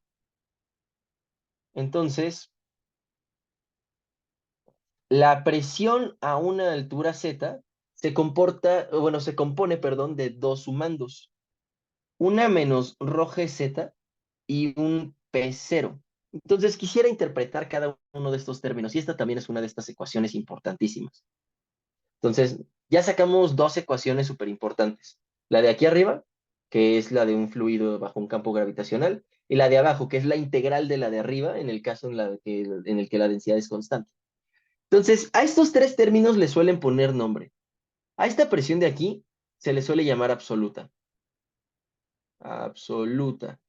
Entonces, la presión a una altura z se compone, perdón, de dos sumandos. Una menos rho GZ y un P0. Entonces, quisiera interpretar cada uno de estos términos y esta también es una de estas ecuaciones importantísimas. Entonces, ya sacamos dos ecuaciones súper importantes. La de aquí arriba, que es la de un fluido bajo un campo gravitacional, y la de abajo, que es la integral de la de arriba, en el caso en el que la densidad es constante. Entonces, a estos tres términos le suelen poner nombre. A esta presión de aquí se le suele llamar absoluta. Absoluta.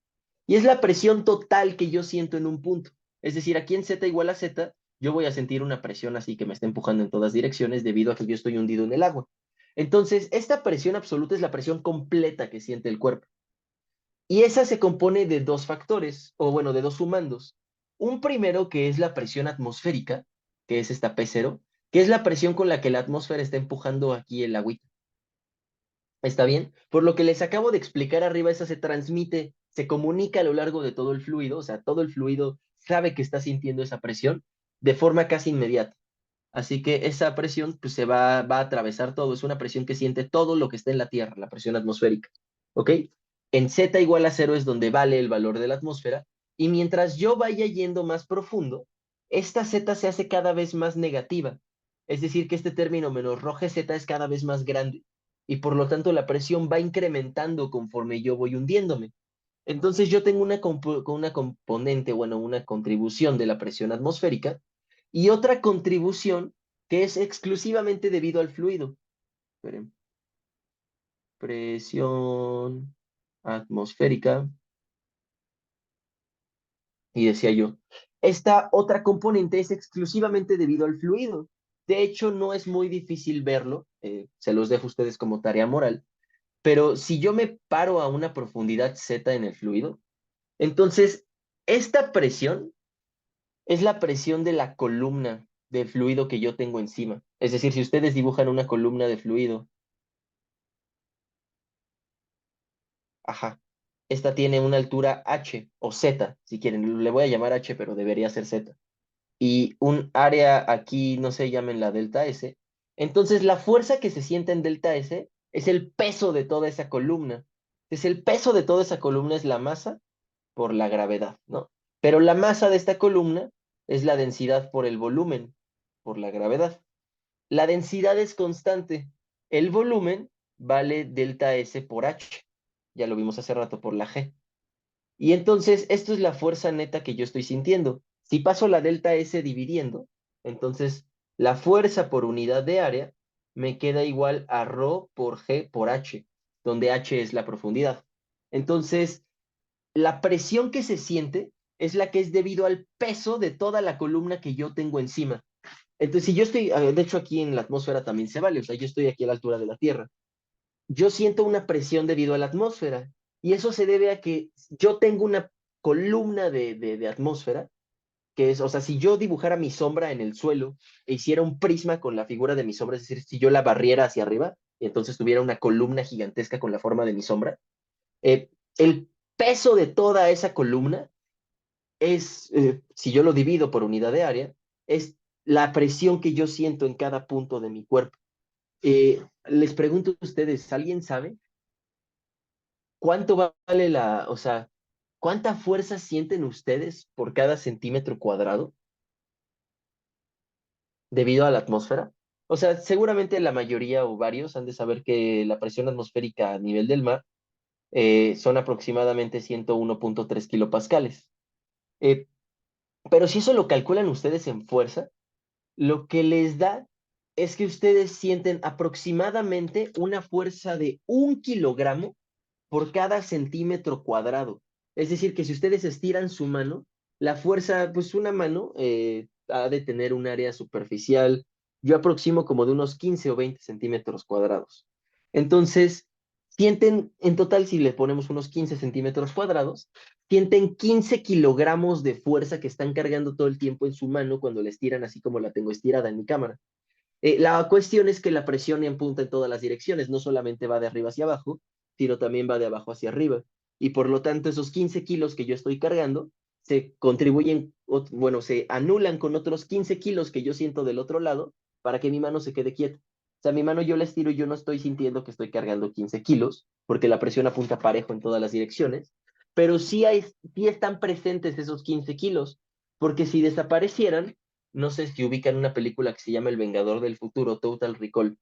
Y es la presión total que yo siento en un punto. Es decir, aquí en Z igual a Z, yo voy a sentir una presión así que me está empujando en todas direcciones debido a que yo estoy hundido en el agua. Entonces, esta presión absoluta es la presión completa que siente el cuerpo. Y esa se compone de dos factores, o bueno, de dos sumandos. Un primero que es la presión atmosférica, que es esta P0, que es la presión con la que la atmósfera está empujando aquí el agüita. ¿Está bien? Por lo que les acabo de explicar arriba, esa se transmite, se comunica a lo largo de todo el fluido, o sea, todo el fluido sabe que está sintiendo esa presión de forma casi inmediata. Así que esa presión pues, va a atravesar todo, es una presión que siente todo lo que está en la Tierra, la presión atmosférica. ¿Ok? En Z igual a 0 es donde vale el valor de la atmósfera, y mientras yo vaya yendo más profundo, esta Z se hace cada vez más negativa. Es decir, que este término menos rho Z es cada vez más grande y por lo tanto la presión va incrementando conforme yo voy hundiéndome. Entonces yo tengo una componente, bueno, una contribución de la presión atmosférica y otra contribución que es exclusivamente debido al fluido. Esperen. Presión atmosférica. Y decía yo, esta otra componente es exclusivamente debido al fluido. De hecho, no es muy difícil verlo, se los dejo a ustedes como tarea moral. Pero si yo me paro a una profundidad Z en el fluido, entonces esta presión es la presión de la columna de fluido que yo tengo encima. Es decir, si ustedes dibujan una columna de fluido, ajá, esta tiene una altura H o Z, si quieren, le voy a llamar H, pero debería ser Z. Y un área aquí, no sé, llámenla delta S. Entonces la fuerza que se siente en delta S es el peso de toda esa columna. Entonces el peso de toda esa columna es la masa por la gravedad, ¿no? Pero la masa de esta columna es la densidad por el volumen, por la gravedad. La densidad es constante. El volumen vale delta S por H. Ya lo vimos hace rato por la G. Y entonces, esto es la fuerza neta que yo estoy sintiendo. Si paso la delta S dividiendo, entonces la fuerza por unidad de área me queda igual a ρ por G por H, donde H es la profundidad. Entonces, la presión que se siente es la que es debido al peso de toda la columna que yo tengo encima. Entonces, si yo estoy, de hecho aquí en la atmósfera también se vale, o sea, yo estoy aquí a la altura de la Tierra. Yo siento una presión debido a la atmósfera y eso se debe a que yo tengo una columna de atmósfera que es, o sea, si yo dibujara mi sombra en el suelo e hiciera un prisma con la figura de mi sombra, es decir, si yo la barriera hacia arriba y entonces tuviera una columna gigantesca con la forma de mi sombra, eh, el peso de toda esa columna es, si yo lo divido por unidad de área, es la presión que yo siento en cada punto de mi cuerpo. Les pregunto a ustedes, ¿alguien sabe cuánto vale o sea, cuánta fuerza sienten ustedes por cada centímetro cuadrado debido a la atmósfera? O sea, seguramente la mayoría o varios han de saber que la presión atmosférica a nivel del mar son aproximadamente 101.3 kilopascales. Eh, pero si eso lo calculan ustedes en fuerza, lo que les da es que ustedes sienten aproximadamente una fuerza de 1 kilogramo por cada centímetro cuadrado. Es decir, que si ustedes estiran su mano, la fuerza, pues una mano ha de tener un área superficial, yo aproximo como de unos 15 o 20 centímetros cuadrados. Entonces, sienten, en total, si le ponemos unos 15 centímetros cuadrados, sienten 15 kilogramos de fuerza que están cargando todo el tiempo en su mano cuando la estiran así como la tengo estirada en mi cámara. La cuestión es que la presión punta en todas las direcciones, no solamente va de arriba hacia abajo, sino también va de abajo hacia arriba. Y por lo tanto, esos 15 kilos que yo estoy cargando se contribuyen, bueno, se anulan con otros 15 kilos que yo siento del otro lado para que mi mano se quede quieta. O sea, mi mano yo la estiro y yo no estoy sintiendo que estoy cargando 15 kilos, porque la presión apunta parejo en todas las direcciones, pero sí están presentes esos 15 kilos, porque si desaparecieran, no sé si ubican una película que se llama El Vengador del Futuro, Total Recall,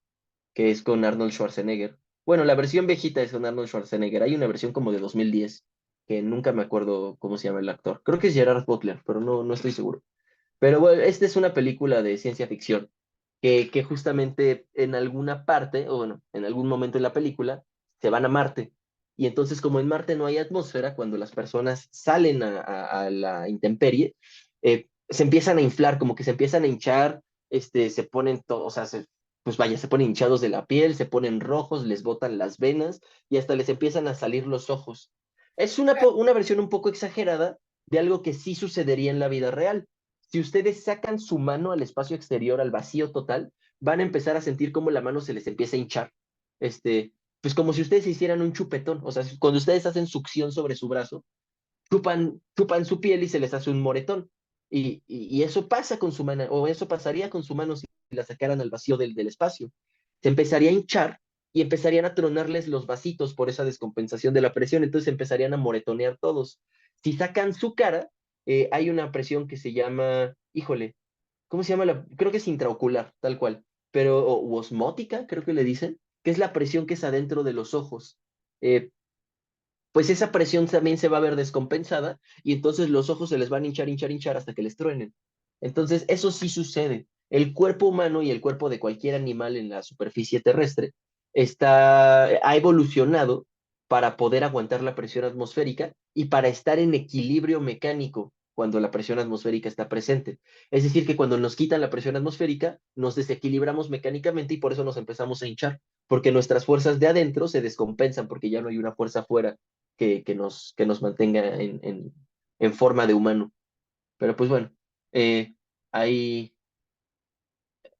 que es con Arnold Schwarzenegger. Bueno, la versión viejita es con Arnold Schwarzenegger. Hay una versión como de 2010, que nunca me acuerdo cómo se llama el actor. Creo que es Gerard Butler, pero no estoy seguro. Pero bueno, esta es una película de ciencia ficción, que justamente en alguna parte, o bueno, en algún momento en la película, se van a Marte. Y entonces, como en Marte no hay atmósfera, cuando las personas salen a la intemperie, se empiezan a inflar, como que se empiezan a hinchar, se ponen todos, o sea, pues vaya, se ponen hinchados de la piel, se ponen rojos, les botan las venas y hasta les empiezan a salir los ojos. Es una versión un poco exagerada de algo que sí sucedería en la vida real. Si ustedes sacan su mano al espacio exterior, al vacío total, van a empezar a sentir cómo la mano se les empieza a hinchar. Pues como si ustedes hicieran un chupetón. O sea, cuando ustedes hacen succión sobre su brazo, chupan su piel y se les hace un moretón. Y eso pasa con su mano, o eso pasaría con su mano si la sacaran al vacío del espacio. Se empezaría a hinchar y empezarían a tronarles los vasitos por esa descompensación de la presión, entonces empezarían a moretonear todos. Si sacan su cara, hay una presión que se llama, híjole, ¿cómo se llama? Creo que es intraocular, tal cual, pero u osmótica, creo que le dicen, que es la presión que es adentro de los ojos. Eh, pues esa presión también se va a ver descompensada y entonces los ojos se les van a hinchar, hinchar, hinchar hasta que les truenen. Entonces, eso sí sucede. El cuerpo humano y el cuerpo de cualquier animal en la superficie terrestre ha evolucionado para poder aguantar la presión atmosférica y para estar en equilibrio mecánico cuando la presión atmosférica está presente. Es decir, que cuando nos quitan la presión atmosférica, nos desequilibramos mecánicamente y por eso nos empezamos a hinchar, porque nuestras fuerzas de adentro se descompensan porque ya no hay una fuerza afuera que nos mantenga en forma de humano. Pero pues bueno, eh, ahí,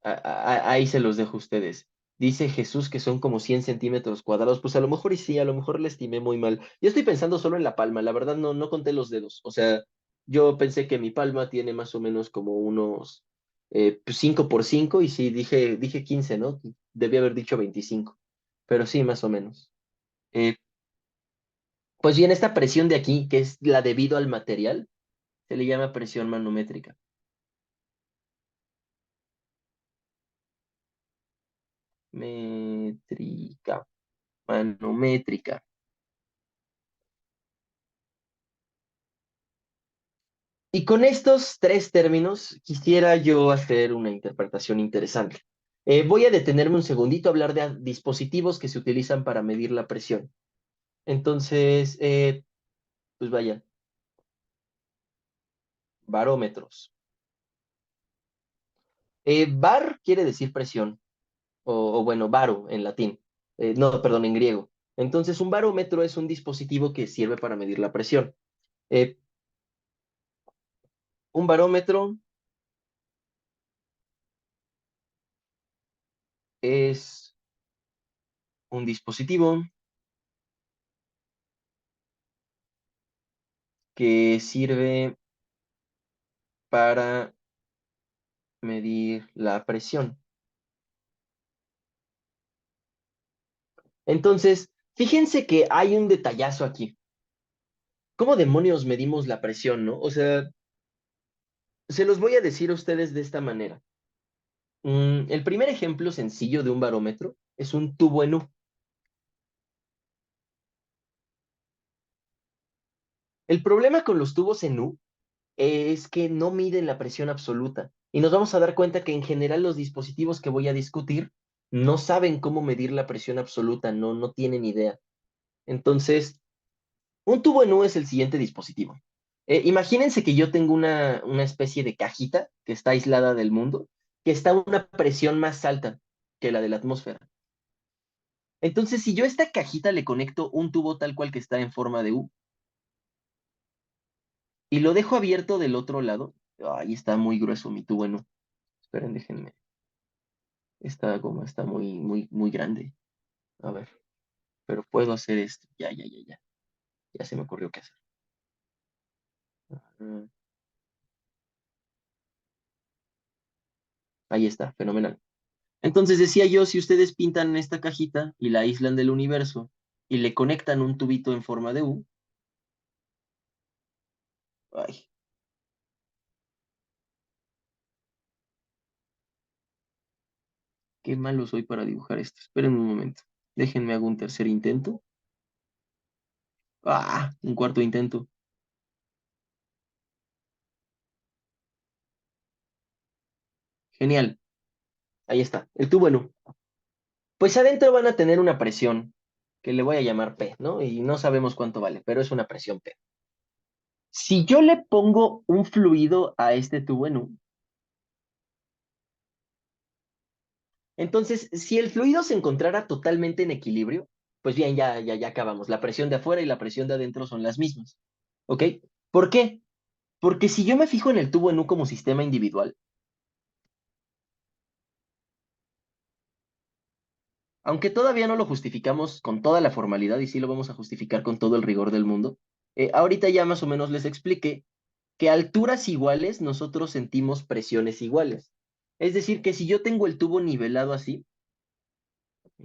ahí se los dejo a ustedes. Dice Jesús que son como 100 centímetros cuadrados. Pues a lo mejor y sí, a lo mejor le estimé muy mal. Yo estoy pensando solo en la palma, la verdad no conté los dedos. O sea, yo pensé que mi palma tiene más o menos como unos 5 por 5 y sí, dije 15, ¿no? Debí haber dicho 25, pero sí, más o menos. Eh, pues bien, esta presión de aquí, que es la debido al material, se le llama presión manométrica. Métrica, manométrica. Y con estos tres términos quisiera yo hacer una interpretación interesante. Voy a detenerme un segundito a hablar de dispositivos que se utilizan para medir la presión. Entonces, pues vaya, barómetros. Bar quiere decir presión, o bueno, baro en latín. No, perdón, en griego. Entonces, un barómetro es un dispositivo que sirve para medir la presión. Eh, un barómetro es un dispositivo que sirve para medir la presión. Entonces, fíjense que hay un detallazo aquí. ¿Cómo demonios medimos la presión, no? O sea, se los voy a decir a ustedes de esta manera. El primer ejemplo sencillo de un barómetro es un tubo en U. El problema con los tubos en U es que no miden la presión absoluta. Y nos vamos a dar cuenta que en general los dispositivos que voy a discutir no saben cómo medir la presión absoluta, no tienen idea. Entonces, un tubo en U es el siguiente dispositivo. Imagínense que yo tengo una especie de cajita que está aislada del mundo, que está a una presión más alta que la de la atmósfera. Entonces, si yo a esta cajita le conecto un tubo tal cual que está en forma de U y lo dejo abierto del otro lado, ahí está muy grueso mi tubo en U. Esperen, déjenme. Esta goma está muy grande. A ver, pero puedo hacer esto. Ya. Ya se me ocurrió qué hacer. Ah, ahí está, fenomenal. Entonces decía yo, si ustedes pintan esta cajita y la aíslan del universo y le conectan un tubito en forma de U, ay, qué malo soy para dibujar esto. Esperen un momento. Déjenme hago un tercer intento. Un cuarto intento. Genial. Ahí está. El tubo en U. Pues adentro van a tener una presión que le voy a llamar P, ¿no? Y no sabemos cuánto vale, pero es una presión P. Si yo le pongo un fluido a este tubo en U, entonces, si el fluido se encontrara totalmente en equilibrio, pues bien, ya acabamos. La presión de afuera y la presión de adentro son las mismas. ¿Ok? ¿Por qué? Porque si yo me fijo en el tubo en U como sistema individual, aunque todavía no lo justificamos con toda la formalidad y sí lo vamos a justificar con todo el rigor del mundo, ahorita ya más o menos les expliqué que a alturas iguales nosotros sentimos presiones iguales. Es decir, que si yo tengo el tubo nivelado así,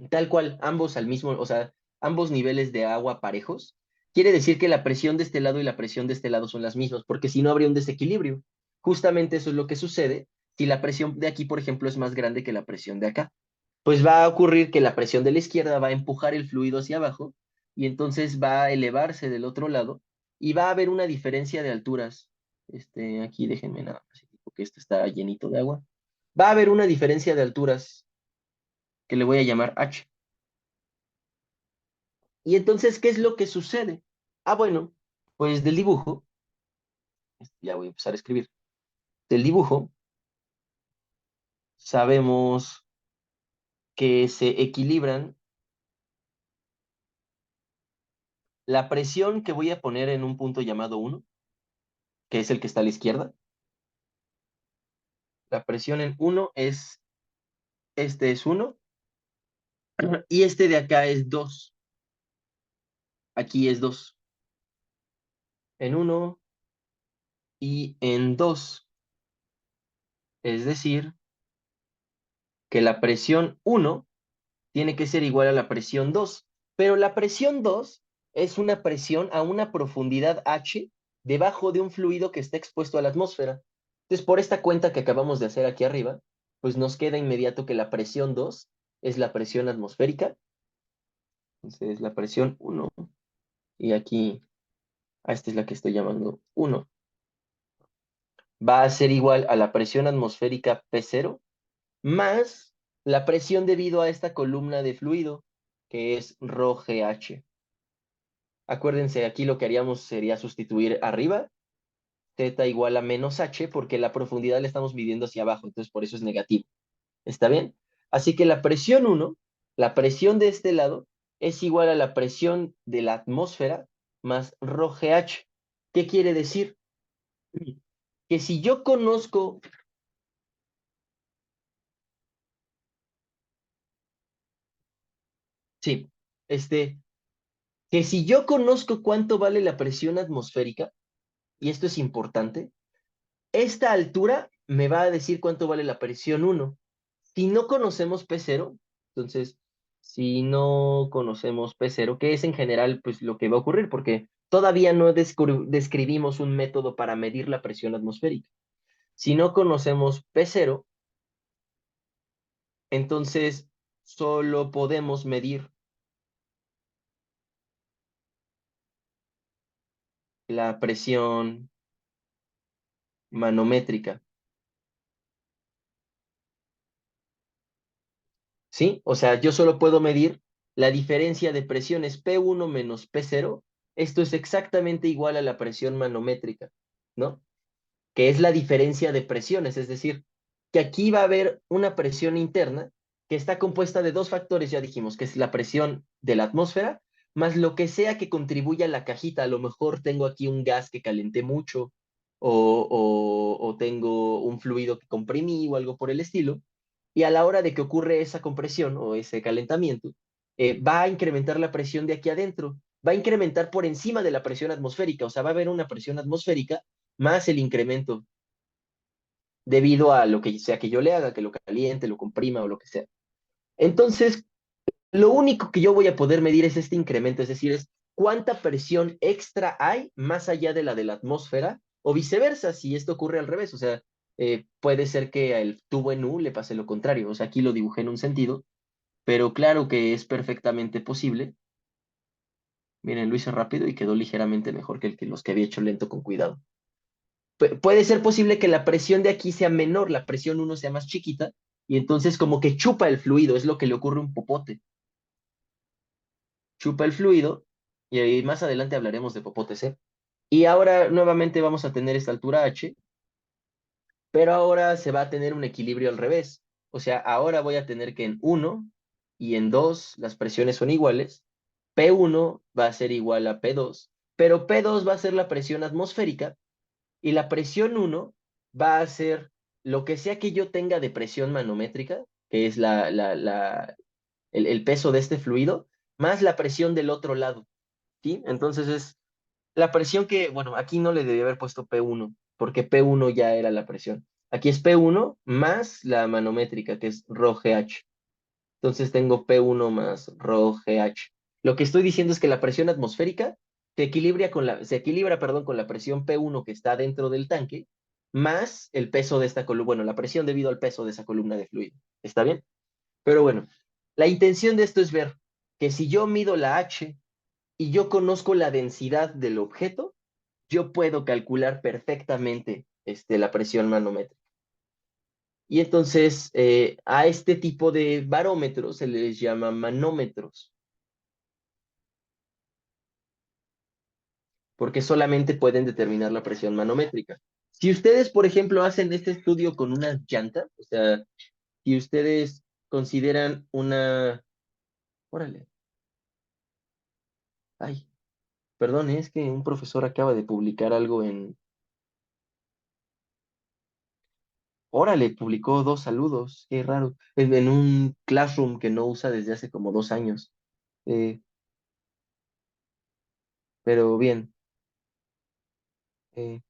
tal cual, ambos al mismo, o sea, ambos niveles de agua parejos, quiere decir que la presión de este lado y la presión de este lado son las mismas, porque si no habría un desequilibrio. Justamente eso es lo que sucede si la presión de aquí, por ejemplo, es más grande que la presión de acá. Pues va a ocurrir que la presión de la izquierda va a empujar el fluido hacia abajo y entonces va a elevarse del otro lado y va a haber una diferencia de alturas. Aquí déjenme nada más, porque esto está llenito de agua. Va a haber una diferencia de alturas que le voy a llamar H. Y entonces, ¿qué es lo que sucede? Bueno, pues del dibujo, ya voy a empezar a escribir, del dibujo sabemos que se equilibran la presión que voy a poner en un punto llamado 1, que es el que está a la izquierda. La presión en 1 este es 1, y este de acá es 2. Aquí es 2. En 1 y en 2. Es decir, que la presión 1 tiene que ser igual a la presión 2, pero la presión 2 es una presión a una profundidad H debajo de un fluido que está expuesto a la atmósfera. Entonces, por esta cuenta que acabamos de hacer aquí arriba, pues nos queda inmediato que la presión 2 es la presión atmosférica. Entonces, la presión 1, y aquí, a esta es la que estoy llamando 1, va a ser igual a la presión atmosférica P0 más la presión debido a esta columna de fluido, que es ρGH. Acuérdense, aquí lo que haríamos sería sustituir arriba, z igual a menos h, porque la profundidad la estamos midiendo hacia abajo, entonces por eso es negativo. ¿Está bien? Así que la presión 1, la presión de este lado, es igual a la presión de la atmósfera más ρGH. ¿Qué quiere decir? Que si yo conozco, sí, que si yo conozco cuánto vale la presión atmosférica, y esto es importante, esta altura me va a decir cuánto vale la presión 1. Si no conocemos P0, entonces, si no conocemos P0, que es en general pues lo que va a ocurrir, porque todavía no describimos un método para medir la presión atmosférica. Si no conocemos P0, entonces solo podemos medir la presión manométrica. ¿Sí? O sea, yo solo puedo medir la diferencia de presiones P1 menos P0 esto es exactamente igual a la presión manométrica, ¿no? Que es la diferencia de presiones, es decir, que aquí va a haber una presión interna que está compuesta de dos factores, ya dijimos, que es la presión de la atmósfera, más lo que sea que contribuya a la cajita. A lo mejor tengo aquí un gas que calenté mucho, o tengo un fluido que comprimí o algo por el estilo, y a la hora de que ocurre esa compresión o ese calentamiento, va a incrementar la presión de aquí adentro, va a incrementar por encima de la presión atmosférica, o sea, va a haber una presión atmosférica más el incremento debido a lo que sea que yo le haga, que lo caliente, lo comprima o lo que sea. Entonces, lo único que yo voy a poder medir es este incremento, es decir, es cuánta presión extra hay más allá de la atmósfera, o viceversa, si esto ocurre al revés, o sea, puede ser que al tubo en U le pase lo contrario, o sea, aquí lo dibujé en un sentido, pero claro que es perfectamente posible. Miren, lo hice rápido y quedó ligeramente mejor que los que había hecho lento con cuidado. Puede ser posible que la presión de aquí sea menor, la presión uno sea más chiquita, y entonces como que chupa el fluido, es lo que le ocurre a un popote. Chupa el fluido, y ahí más adelante hablaremos de popotes, ¿eh? Y ahora nuevamente vamos a tener esta altura H, pero ahora se va a tener un equilibrio al revés. O sea, ahora voy a tener que en 1 y en 2 las presiones son iguales. P1 va a ser igual a P2, pero P2 va a ser la presión atmosférica y la presión 1 va a ser lo que sea que yo tenga de presión manométrica, que es el peso de este fluido, más la presión del otro lado, ¿sí? Entonces es la presión que, bueno, aquí no le debía haber puesto P1, porque P1 ya era la presión. Aquí es P1 más la manométrica, que es ρGH. Entonces tengo P1 más ρGH. Lo que estoy diciendo es que la presión atmosférica se equilibra, perdón, con la presión P1 que está dentro del tanque, más el peso de esta columna, bueno, la presión debido al peso de esa columna de fluido. ¿Está bien? Pero bueno, la intención de esto es ver que si yo mido la H y yo conozco la densidad del objeto, yo puedo calcular perfectamente la presión manométrica. Y entonces a este tipo de barómetros se les llama manómetros, porque solamente pueden determinar la presión manométrica. Si ustedes, por ejemplo, hacen este estudio con una llanta, o sea, si ustedes consideran una... Órale, ay, perdón, es que un profesor acaba de publicar algo en... Órale, publicó dos saludos, qué raro, en un Classroom que no usa desde hace como 2 años. Eh, pero bien, eh,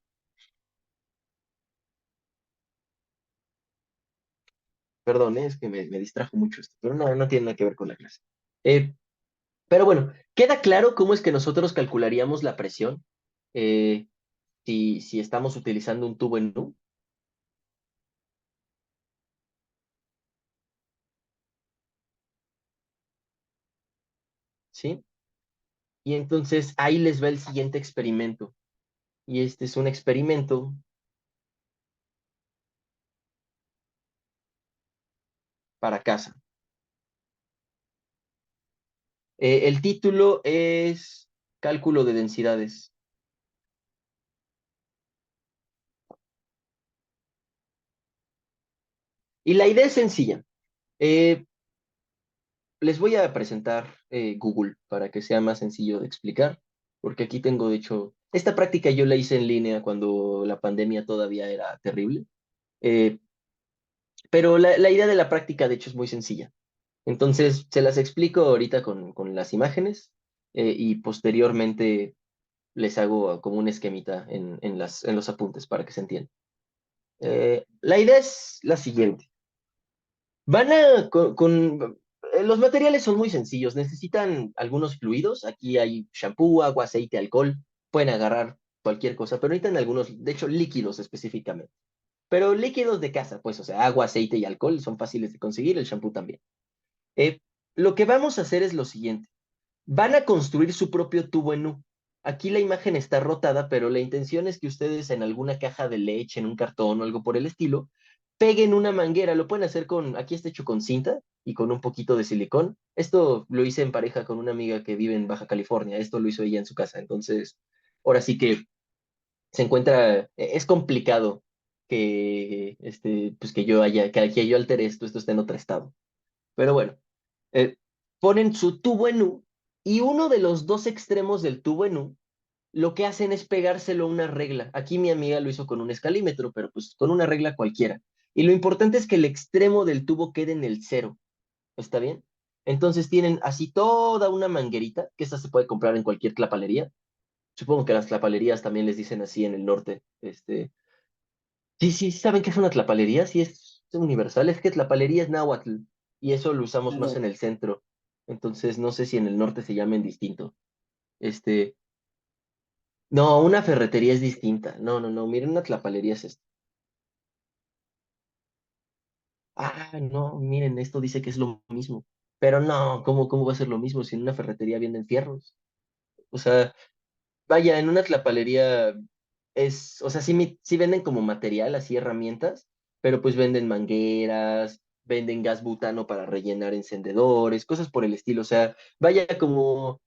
perdón, es que me distrajo mucho esto, pero no, no tiene nada que ver con la clase. Eh, pero bueno, ¿queda claro cómo es que nosotros calcularíamos la presión eh, si estamos utilizando un tubo en U? ¿Sí? Y entonces ahí les va el siguiente experimento. Y este es un experimento para casa. El título es Cálculo de densidades. Y la idea es sencilla. Eh, Les voy a presentar Google para que sea más sencillo de explicar, porque aquí tengo, de hecho, esta práctica yo la hice en línea cuando la pandemia todavía era terrible, eh, pero la idea de la práctica, de hecho, es muy sencilla. Entonces, se las explico ahorita con las imágenes y posteriormente les hago como un esquemita en los apuntes para que se entienda. La idea es la siguiente. Los materiales son muy sencillos, necesitan algunos fluidos, aquí hay shampoo, agua, aceite, alcohol, pueden agarrar cualquier cosa, pero necesitan algunos, de hecho, líquidos específicamente. Pero líquidos de casa, pues, o sea, agua, aceite y alcohol son fáciles de conseguir, el shampoo también. Eh, lo que vamos a hacer es lo siguiente. Van a construir su propio tubo en U. Aquí la imagen está rotada, pero la intención es que ustedes en alguna caja de leche, en un cartón o algo por el estilo, peguen una manguera, lo pueden hacer con, aquí está hecho con cinta y con un poquito de silicón. Esto lo hice en pareja con una amiga que vive en Baja California, esto lo hizo ella en su casa, entonces ahora sí que se encuentra, es complicado pues que yo que yo altere esto esté en otro estado. Pero bueno, eh, ponen su tubo en U y uno de los dos extremos del tubo en U lo que hacen es pegárselo a una regla. Aquí mi amiga lo hizo con un escalímetro, pero pues con una regla cualquiera. Y lo importante es que el extremo del tubo quede en el cero. ¿Está bien? Entonces tienen así toda una manguerita, que esta se puede comprar en cualquier tlapalería. Supongo que las tlapalerías también les dicen así en el norte. Sí, sí, ¿saben qué es una tlapalería? Sí, es universal. Es que tlapalería es náhuatl y eso lo usamos más en No. el centro. Entonces no sé si en el norte se llamen distinto. Este, no, una ferretería es distinta. No, no, no. Miren, una tlapalería es esto. Ah, no, miren, esto dice que es lo mismo. Pero no, ¿cómo va a ser lo mismo si en una ferretería venden fierros? O sea, vaya, en una tlapalería o sea, sí, sí venden como material, así herramientas, pero pues venden mangueras, venden gas butano para rellenar encendedores, cosas por el estilo. O sea, vaya como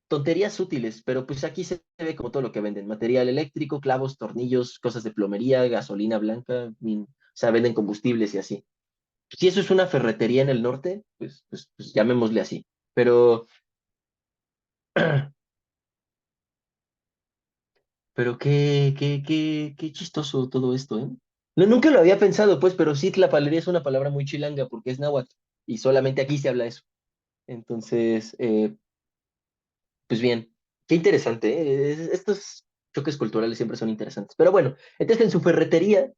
tonterías útiles, pero pues aquí se ve como todo lo que venden: material eléctrico, clavos, tornillos, cosas de plomería, gasolina blanca, o sea, venden combustibles y así. Si eso es una ferretería en el norte, pues llamémosle así. Pero qué chistoso todo esto, ¿eh? No, nunca lo había pensado, pues, pero sí, tlapalería es una palabra muy chilanga porque es náhuatl y solamente aquí se habla eso. Entonces, pues bien, qué interesante, ¿eh? Estos choques culturales siempre son interesantes. Pero bueno, entonces en su ferretería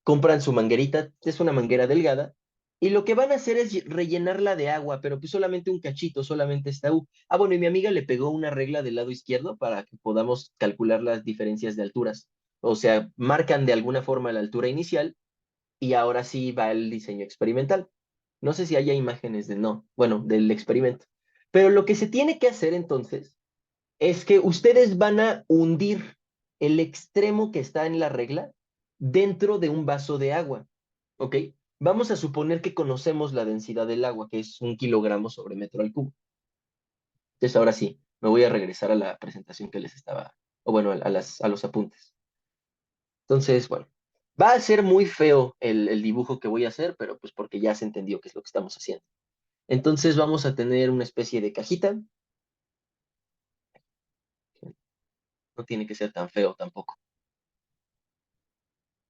compran su manguerita, es una manguera delgada, y lo que van a hacer es rellenarla de agua, pero pues solamente un cachito, solamente esta U. Ah, bueno, y mi amiga le pegó una regla del lado izquierdo para que podamos calcular las diferencias de alturas. O sea, marcan de alguna forma la altura inicial y ahora sí va el diseño experimental. No sé si haya imágenes no, bueno, del experimento. Pero lo que se tiene que hacer entonces es que ustedes van a hundir el extremo que está en la regla dentro de un vaso de agua, ¿ok? Vamos a suponer que conocemos la densidad del agua, que es 1 kilogramo sobre metro al cubo. Entonces, ahora sí, me voy a regresar a la presentación que les estaba, o bueno, a los apuntes. Entonces, bueno, va a ser muy feo el dibujo que voy a hacer, pero pues porque ya se entendió qué es lo que estamos haciendo. Entonces, vamos a tener una especie de cajita. No tiene que ser tan feo tampoco.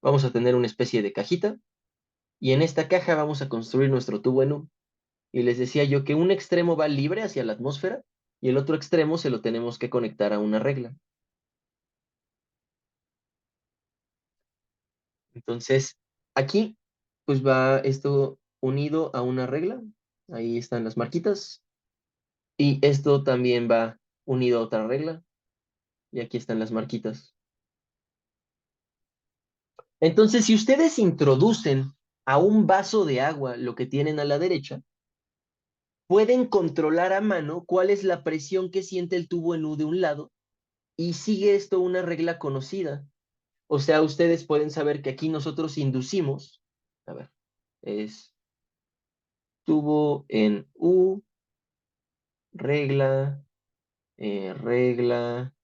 Vamos a tener una especie de cajita y en esta caja vamos a construir nuestro tubo en U. Y les decía yo que un extremo va libre hacia la atmósfera y el otro extremo se lo tenemos que conectar a una regla. Entonces, aquí pues va esto unido a una regla. Ahí están las marquitas. Y esto también va unido a otra regla. Y aquí están las marquitas. Entonces, si ustedes introducen a un vaso de agua lo que tienen a la derecha, pueden controlar a mano cuál es la presión que siente el tubo en U de un lado y sigue esto una regla conocida. O sea, ustedes pueden saber que aquí nosotros inducimos, a ver, es tubo en U, regla, regla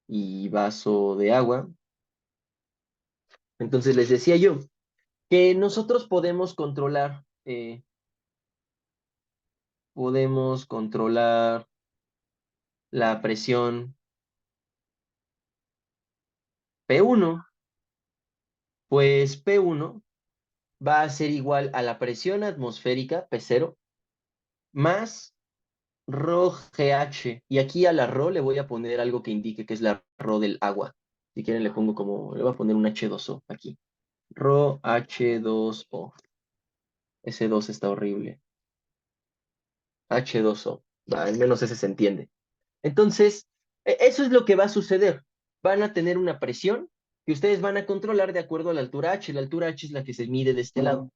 y vaso de agua. Entonces les decía yo que nosotros podemos controlar la presión P1, pues P1 va a ser igual a la presión atmosférica P0 más ρGH. Y aquí a la ρ le voy a poner algo que indique que es la ρ del agua. Si quieren le voy a poner un H2O aquí. ρH2O. Ese 2 está horrible. H2O. Va, al menos ese se entiende. Entonces, eso es lo que va a suceder. Van a tener una presión que ustedes van a controlar de acuerdo a la altura H. La altura H es la que se mide de este lado.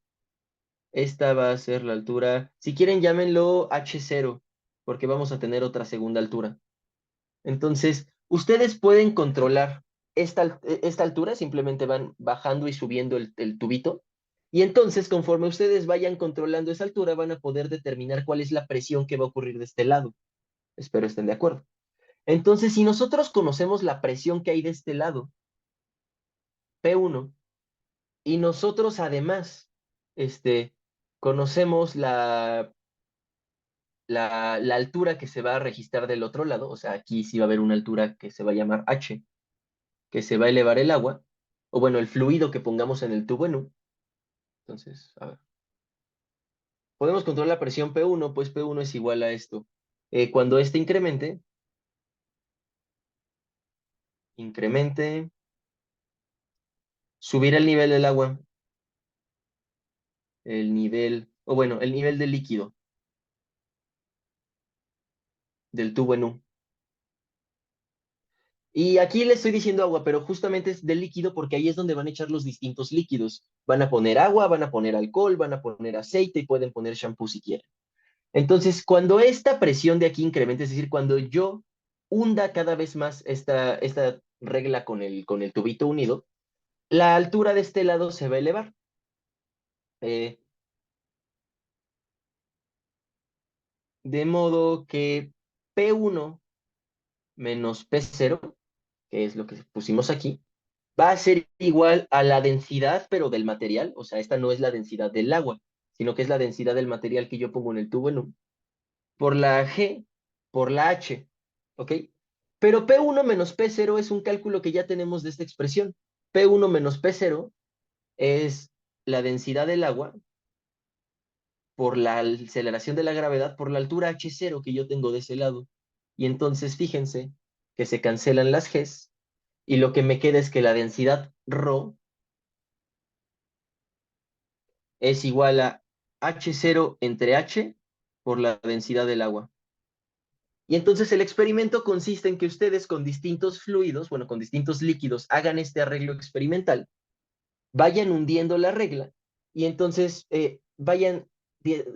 Esta va a ser la altura, si quieren llámenlo H0, porque vamos a tener otra segunda altura. Entonces, ustedes pueden controlar esta altura, simplemente van bajando y subiendo el tubito, Y entonces, conforme ustedes vayan controlando esa altura, van a poder determinar cuál es la presión que va a ocurrir de este lado. Espero estén de acuerdo. Entonces, si nosotros conocemos la presión que hay de este lado, P1, y nosotros además conocemos la altura que se va a registrar del otro lado, o sea, aquí sí va a haber una altura que se va a llamar H, que se va a elevar el agua, o bueno, el fluido que pongamos en el tubo en U. Entonces, a ver, podemos controlar la presión P1, pues P1 es igual a esto. Cuando este incremente, subir el nivel del agua, o bueno, el nivel del líquido del tubo en U. Y aquí le estoy diciendo agua, pero justamente es de líquido porque ahí es donde van a echar los distintos líquidos. Van a poner agua, van a poner alcohol, van a poner aceite y pueden poner shampoo si quieren. Entonces, cuando esta presión de aquí incremente, es decir, cuando yo hunda cada vez más esta regla con el tubito unido, la altura de este lado se va a elevar. Eh, de modo que P1 menos P0, que es lo que pusimos aquí, va a ser igual a la densidad, pero del material. O sea, esta no es la densidad del agua, sino que es la densidad del material que yo pongo en el tubo en U, por la G, por la H, ¿ok? Pero P1 menos P0 es un cálculo que ya tenemos de esta expresión. P1 menos P0 es la densidad del agua por la aceleración de la gravedad por la altura H0 que yo tengo de ese lado. Y entonces fíjense que se cancelan las Gs y lo que me queda es que la densidad ρ es igual a H0 entre H por la densidad del agua. Y entonces el experimento consiste en que ustedes con distintos fluidos, bueno, con distintos líquidos, hagan este arreglo experimental, vayan hundiendo la regla y entonces vayan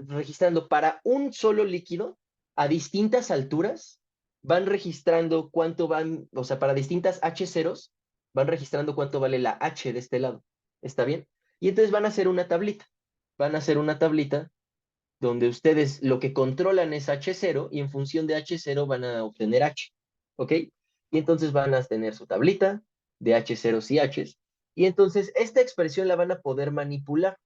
registrando para un solo líquido a distintas alturas, van registrando cuánto van, o sea, para distintas H0s, van registrando cuánto vale la H de este lado. ¿Está bien? Y entonces van a hacer una tablita. Van a hacer una tablita donde ustedes lo que controlan es H0 y en función de H0 van a obtener H, ¿ok? Y entonces van a tener su tablita de H0 y Hs, y entonces esta expresión la van a poder manipular.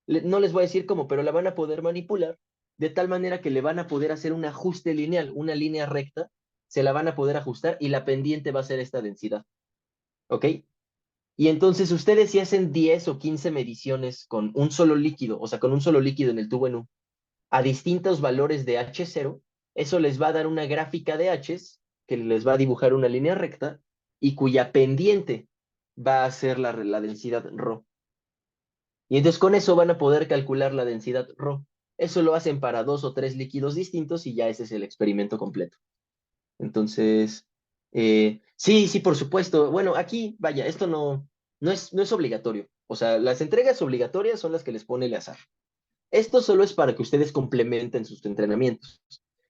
No les voy a decir cómo, pero la van a poder manipular de tal manera que le van a poder hacer un ajuste lineal, una línea recta, se la van a poder ajustar y la pendiente va a ser esta densidad, ¿ok? Y entonces ustedes si hacen 10 o 15 mediciones con un solo líquido, o sea, con un solo líquido en el tubo en U, a distintos valores de H0, eso les va a dar una gráfica de Hs que les va a dibujar una línea recta y cuya pendiente va a ser la densidad ρ. Y entonces con eso van a poder calcular la densidad ρ. Eso lo hacen para 2 o 3 líquidos distintos y ya ese es el experimento completo. Entonces, sí, sí, por supuesto. Bueno, aquí, vaya, esto no es obligatorio. O sea, las entregas obligatorias son las que les pone el azar. Esto solo es para que ustedes complementen sus entrenamientos.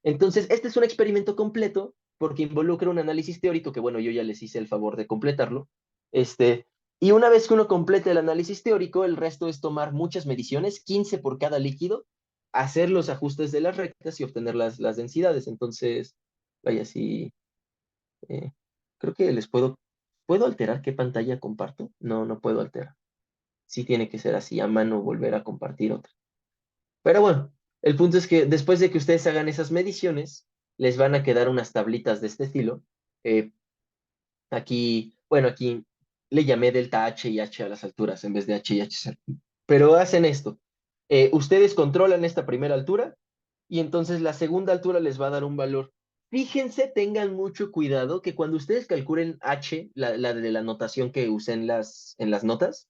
Entonces, este es un experimento completo porque involucra un análisis teórico que, bueno, yo ya les hice el favor de completarlo. Este, y una vez que uno complete el análisis teórico, el resto es tomar muchas mediciones, 15 por cada líquido, hacer los ajustes de las rectas y obtener las densidades. Entonces, vaya, sí, eh, creo que ¿puedo alterar qué pantalla comparto? No, no puedo alterar. Sí tiene que ser así, a mano volver a compartir otra. Pero bueno, el punto es que después de que ustedes hagan esas mediciones, les van a quedar unas tablitas de este estilo. Eh, aquí, bueno, aquí le llamé delta H y H a las alturas en vez de H y H. Pero hacen esto. Ustedes controlan esta primera altura y entonces la segunda altura les va a dar un valor. Fíjense, tengan mucho cuidado que cuando ustedes calculen H, la de la notación que usé en las notas,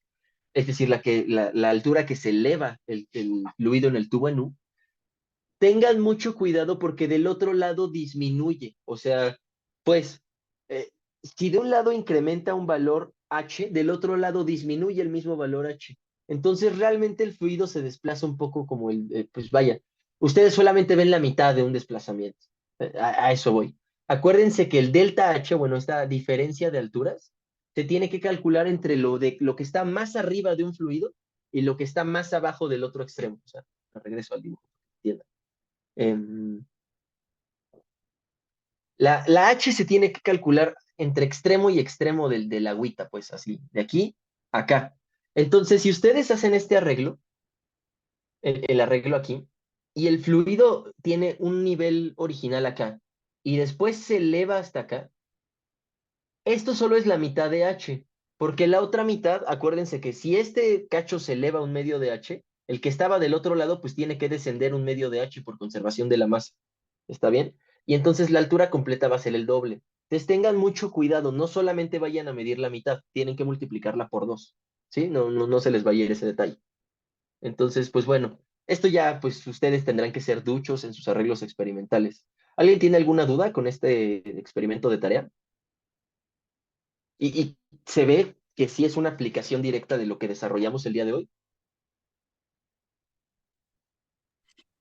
es decir, la altura que se eleva el fluido en el tubo en U, tengan mucho cuidado porque del otro lado disminuye. O sea, pues, eh, si de un lado incrementa un valor H, del otro lado disminuye el mismo valor H. Entonces, realmente el fluido se desplaza un poco como pues vaya, ustedes solamente ven la mitad de un desplazamiento. A eso voy. Acuérdense que el delta H, bueno, esta diferencia de alturas, se tiene que calcular entre lo que está más arriba de un fluido y lo que está más abajo del otro extremo. O sea, regreso al dibujo. ¿Entiendan? La H se tiene que calcular entre extremo y extremo de la agüita, pues así, de aquí a acá. Entonces, si ustedes hacen este arreglo, el arreglo aquí, y el fluido tiene un nivel original acá, y después se eleva hasta acá, esto solo es la mitad de H, porque la otra mitad, acuérdense que si este cacho se eleva un medio de H, el que estaba del otro lado, pues tiene que descender un medio de H por conservación de la masa. ¿Está bien? Y entonces la altura completa va a ser el doble. Entonces tengan mucho cuidado, no solamente vayan a medir la mitad, tienen que multiplicarla por dos. ¿Sí? No se les vaya a ir ese detalle. Entonces, pues bueno, esto ya, pues ustedes tendrán que ser duchos en sus arreglos experimentales. ¿Alguien tiene alguna duda con este experimento de tarea? Y se ve que sí es una aplicación directa de lo que desarrollamos el día de hoy.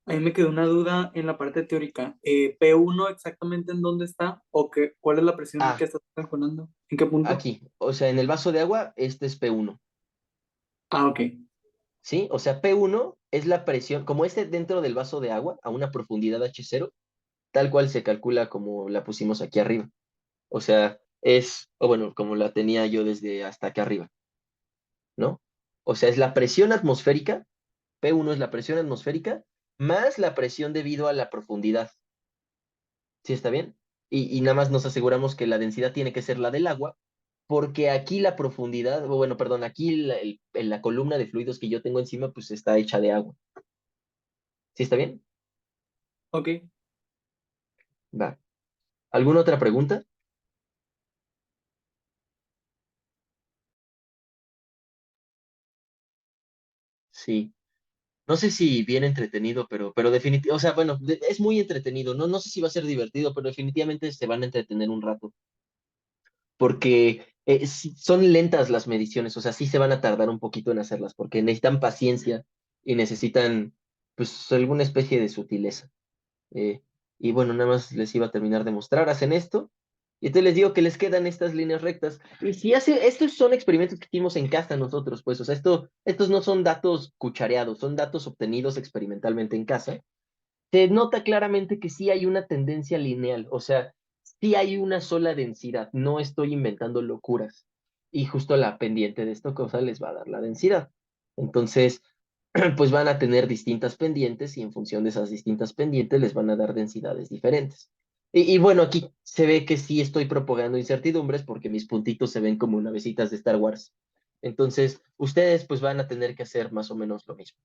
A mí me quedó una duda en la parte teórica. ¿P1 exactamente en dónde está? ¿O qué, cuál es la presión que Ah, estás calculando? ¿En qué punto? aquí, o sea, en el vaso de agua, este es P1, Ah, ok. ¿sí? O sea, P1 es la presión, como este dentro del vaso de agua, a una profundidad H0, tal cual se calcula como la pusimos aquí arriba. O sea, o bueno, como la tenía yo desde hasta acá arriba, ¿no? O sea, es la presión atmosférica, P1 es la presión atmosférica, más la presión debido a la profundidad. ¿Sí está bien? Y nada más nos aseguramos que la densidad tiene que ser la del agua, porque aquí la profundidad, o bueno, perdón, aquí la columna de fluidos que yo tengo encima, pues está hecha de agua. ¿Sí está bien? Ok. Va. ¿Alguna otra pregunta? Sí. No sé si bien entretenido, pero definitivamente, o sea, bueno, es muy entretenido. No sé si va a ser divertido, pero definitivamente se van a entretener un rato, porque sí, son lentas las mediciones, o sea, sí se van a tardar un poquito en hacerlas, porque necesitan paciencia y necesitan, pues, alguna especie de sutileza. Eh, y bueno, nada más les iba a terminar de mostrar, hacen esto, y entonces les digo que les quedan estas líneas rectas. Y si estos son experimentos que hicimos en casa nosotros, pues, o sea, estos no son datos cuchareados, son datos obtenidos experimentalmente en casa. Se nota claramente que sí hay una tendencia lineal, o sea, sí hay una sola densidad, no estoy inventando locuras. Y justo la pendiente de esta cosa les va a dar la densidad. Entonces, pues van a tener distintas pendientes y en función de esas distintas pendientes les van a dar densidades diferentes. Y bueno, aquí se ve que sí estoy propagando incertidumbres porque mis puntitos se ven como navecitas de Star Wars. Entonces, ustedes pues van a tener que hacer más o menos lo mismo.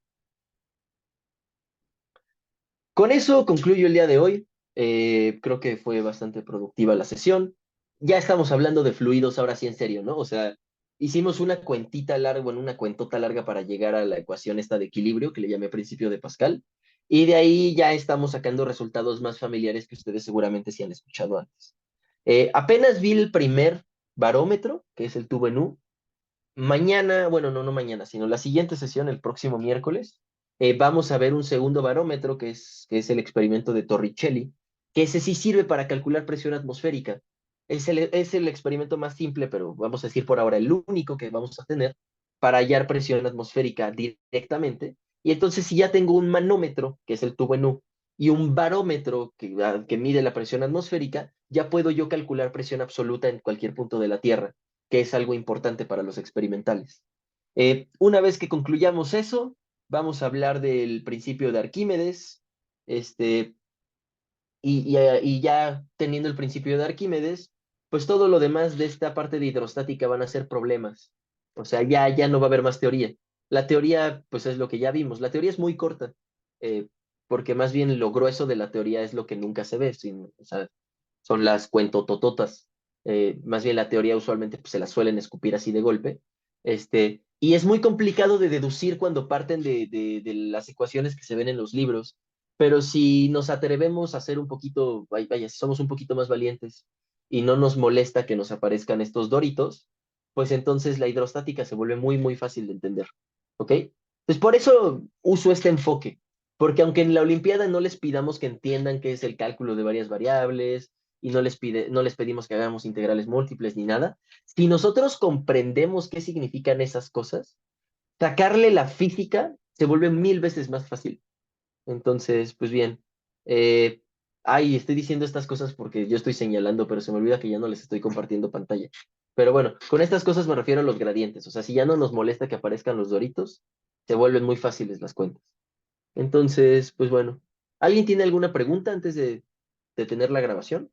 Con eso concluyo el día de hoy. Creo que fue bastante productiva la sesión. Ya estamos hablando de fluidos ahora sí en serio, ¿no? O sea, hicimos una cuentita larga, bueno, una cuentota larga para llegar a la ecuación esta de equilibrio que le llamé principio de Pascal. Y de ahí ya estamos sacando resultados más familiares que ustedes seguramente sí han escuchado antes. Apenas vi el primer barómetro, que es el tubo en U. Mañana, bueno, no mañana, sino la siguiente sesión, el próximo miércoles, vamos a ver un segundo barómetro, que es el experimento de Torricelli, que ese sí sirve para calcular presión atmosférica. Es el experimento más simple, pero vamos a decir por ahora el único que vamos a tener para hallar presión atmosférica directamente. Y entonces, si ya tengo un manómetro, que es el tubo en U, y un barómetro que mide la presión atmosférica, ya puedo yo calcular presión absoluta en cualquier punto de la Tierra, que es algo importante para los experimentales. Una vez que concluyamos eso, vamos a hablar del principio de Arquímedes, este, y ya teniendo el principio de Arquímedes, pues todo lo demás de esta parte de hidrostática van a ser problemas. O sea, ya no va a haber más teoría. La teoría, pues es lo que ya vimos. La teoría es muy corta, eh, porque más bien lo grueso de la teoría es lo que nunca se ve, o sea, son las cuentotototas. Más bien la teoría usualmente pues, se la suelen escupir así de golpe. Y es muy complicado de deducir cuando parten de las ecuaciones que se ven en los libros, pero si nos atrevemos a ser un poquito, vaya, si somos un poquito más valientes y no nos molesta que nos aparezcan estos doritos, pues entonces la hidrostática se vuelve muy, muy fácil de entender. ¿Ok? Pues por eso uso este enfoque, porque aunque en la Olimpiada no les pidamos que entiendan qué es el cálculo de varias variables y no les pedimos que hagamos integrales múltiples ni nada, si nosotros comprendemos qué significan esas cosas, sacarle la física se vuelve 1000 veces más fácil. Entonces, pues bien. Eh, Ay, estoy diciendo estas cosas porque yo estoy señalando, pero se me olvida que ya no les estoy compartiendo pantalla. Pero bueno, con estas cosas me refiero a los gradientes. O sea, si ya no nos molesta que aparezcan los doritos, se vuelven muy fáciles las cuentas. Entonces, pues bueno. ¿Alguien tiene alguna pregunta antes de tener la grabación?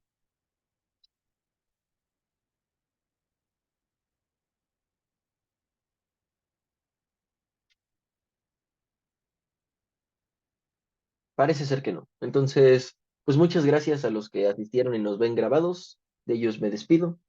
Parece ser que no. Entonces, pues muchas gracias a los que asistieron y nos ven grabados. De ellos me despido.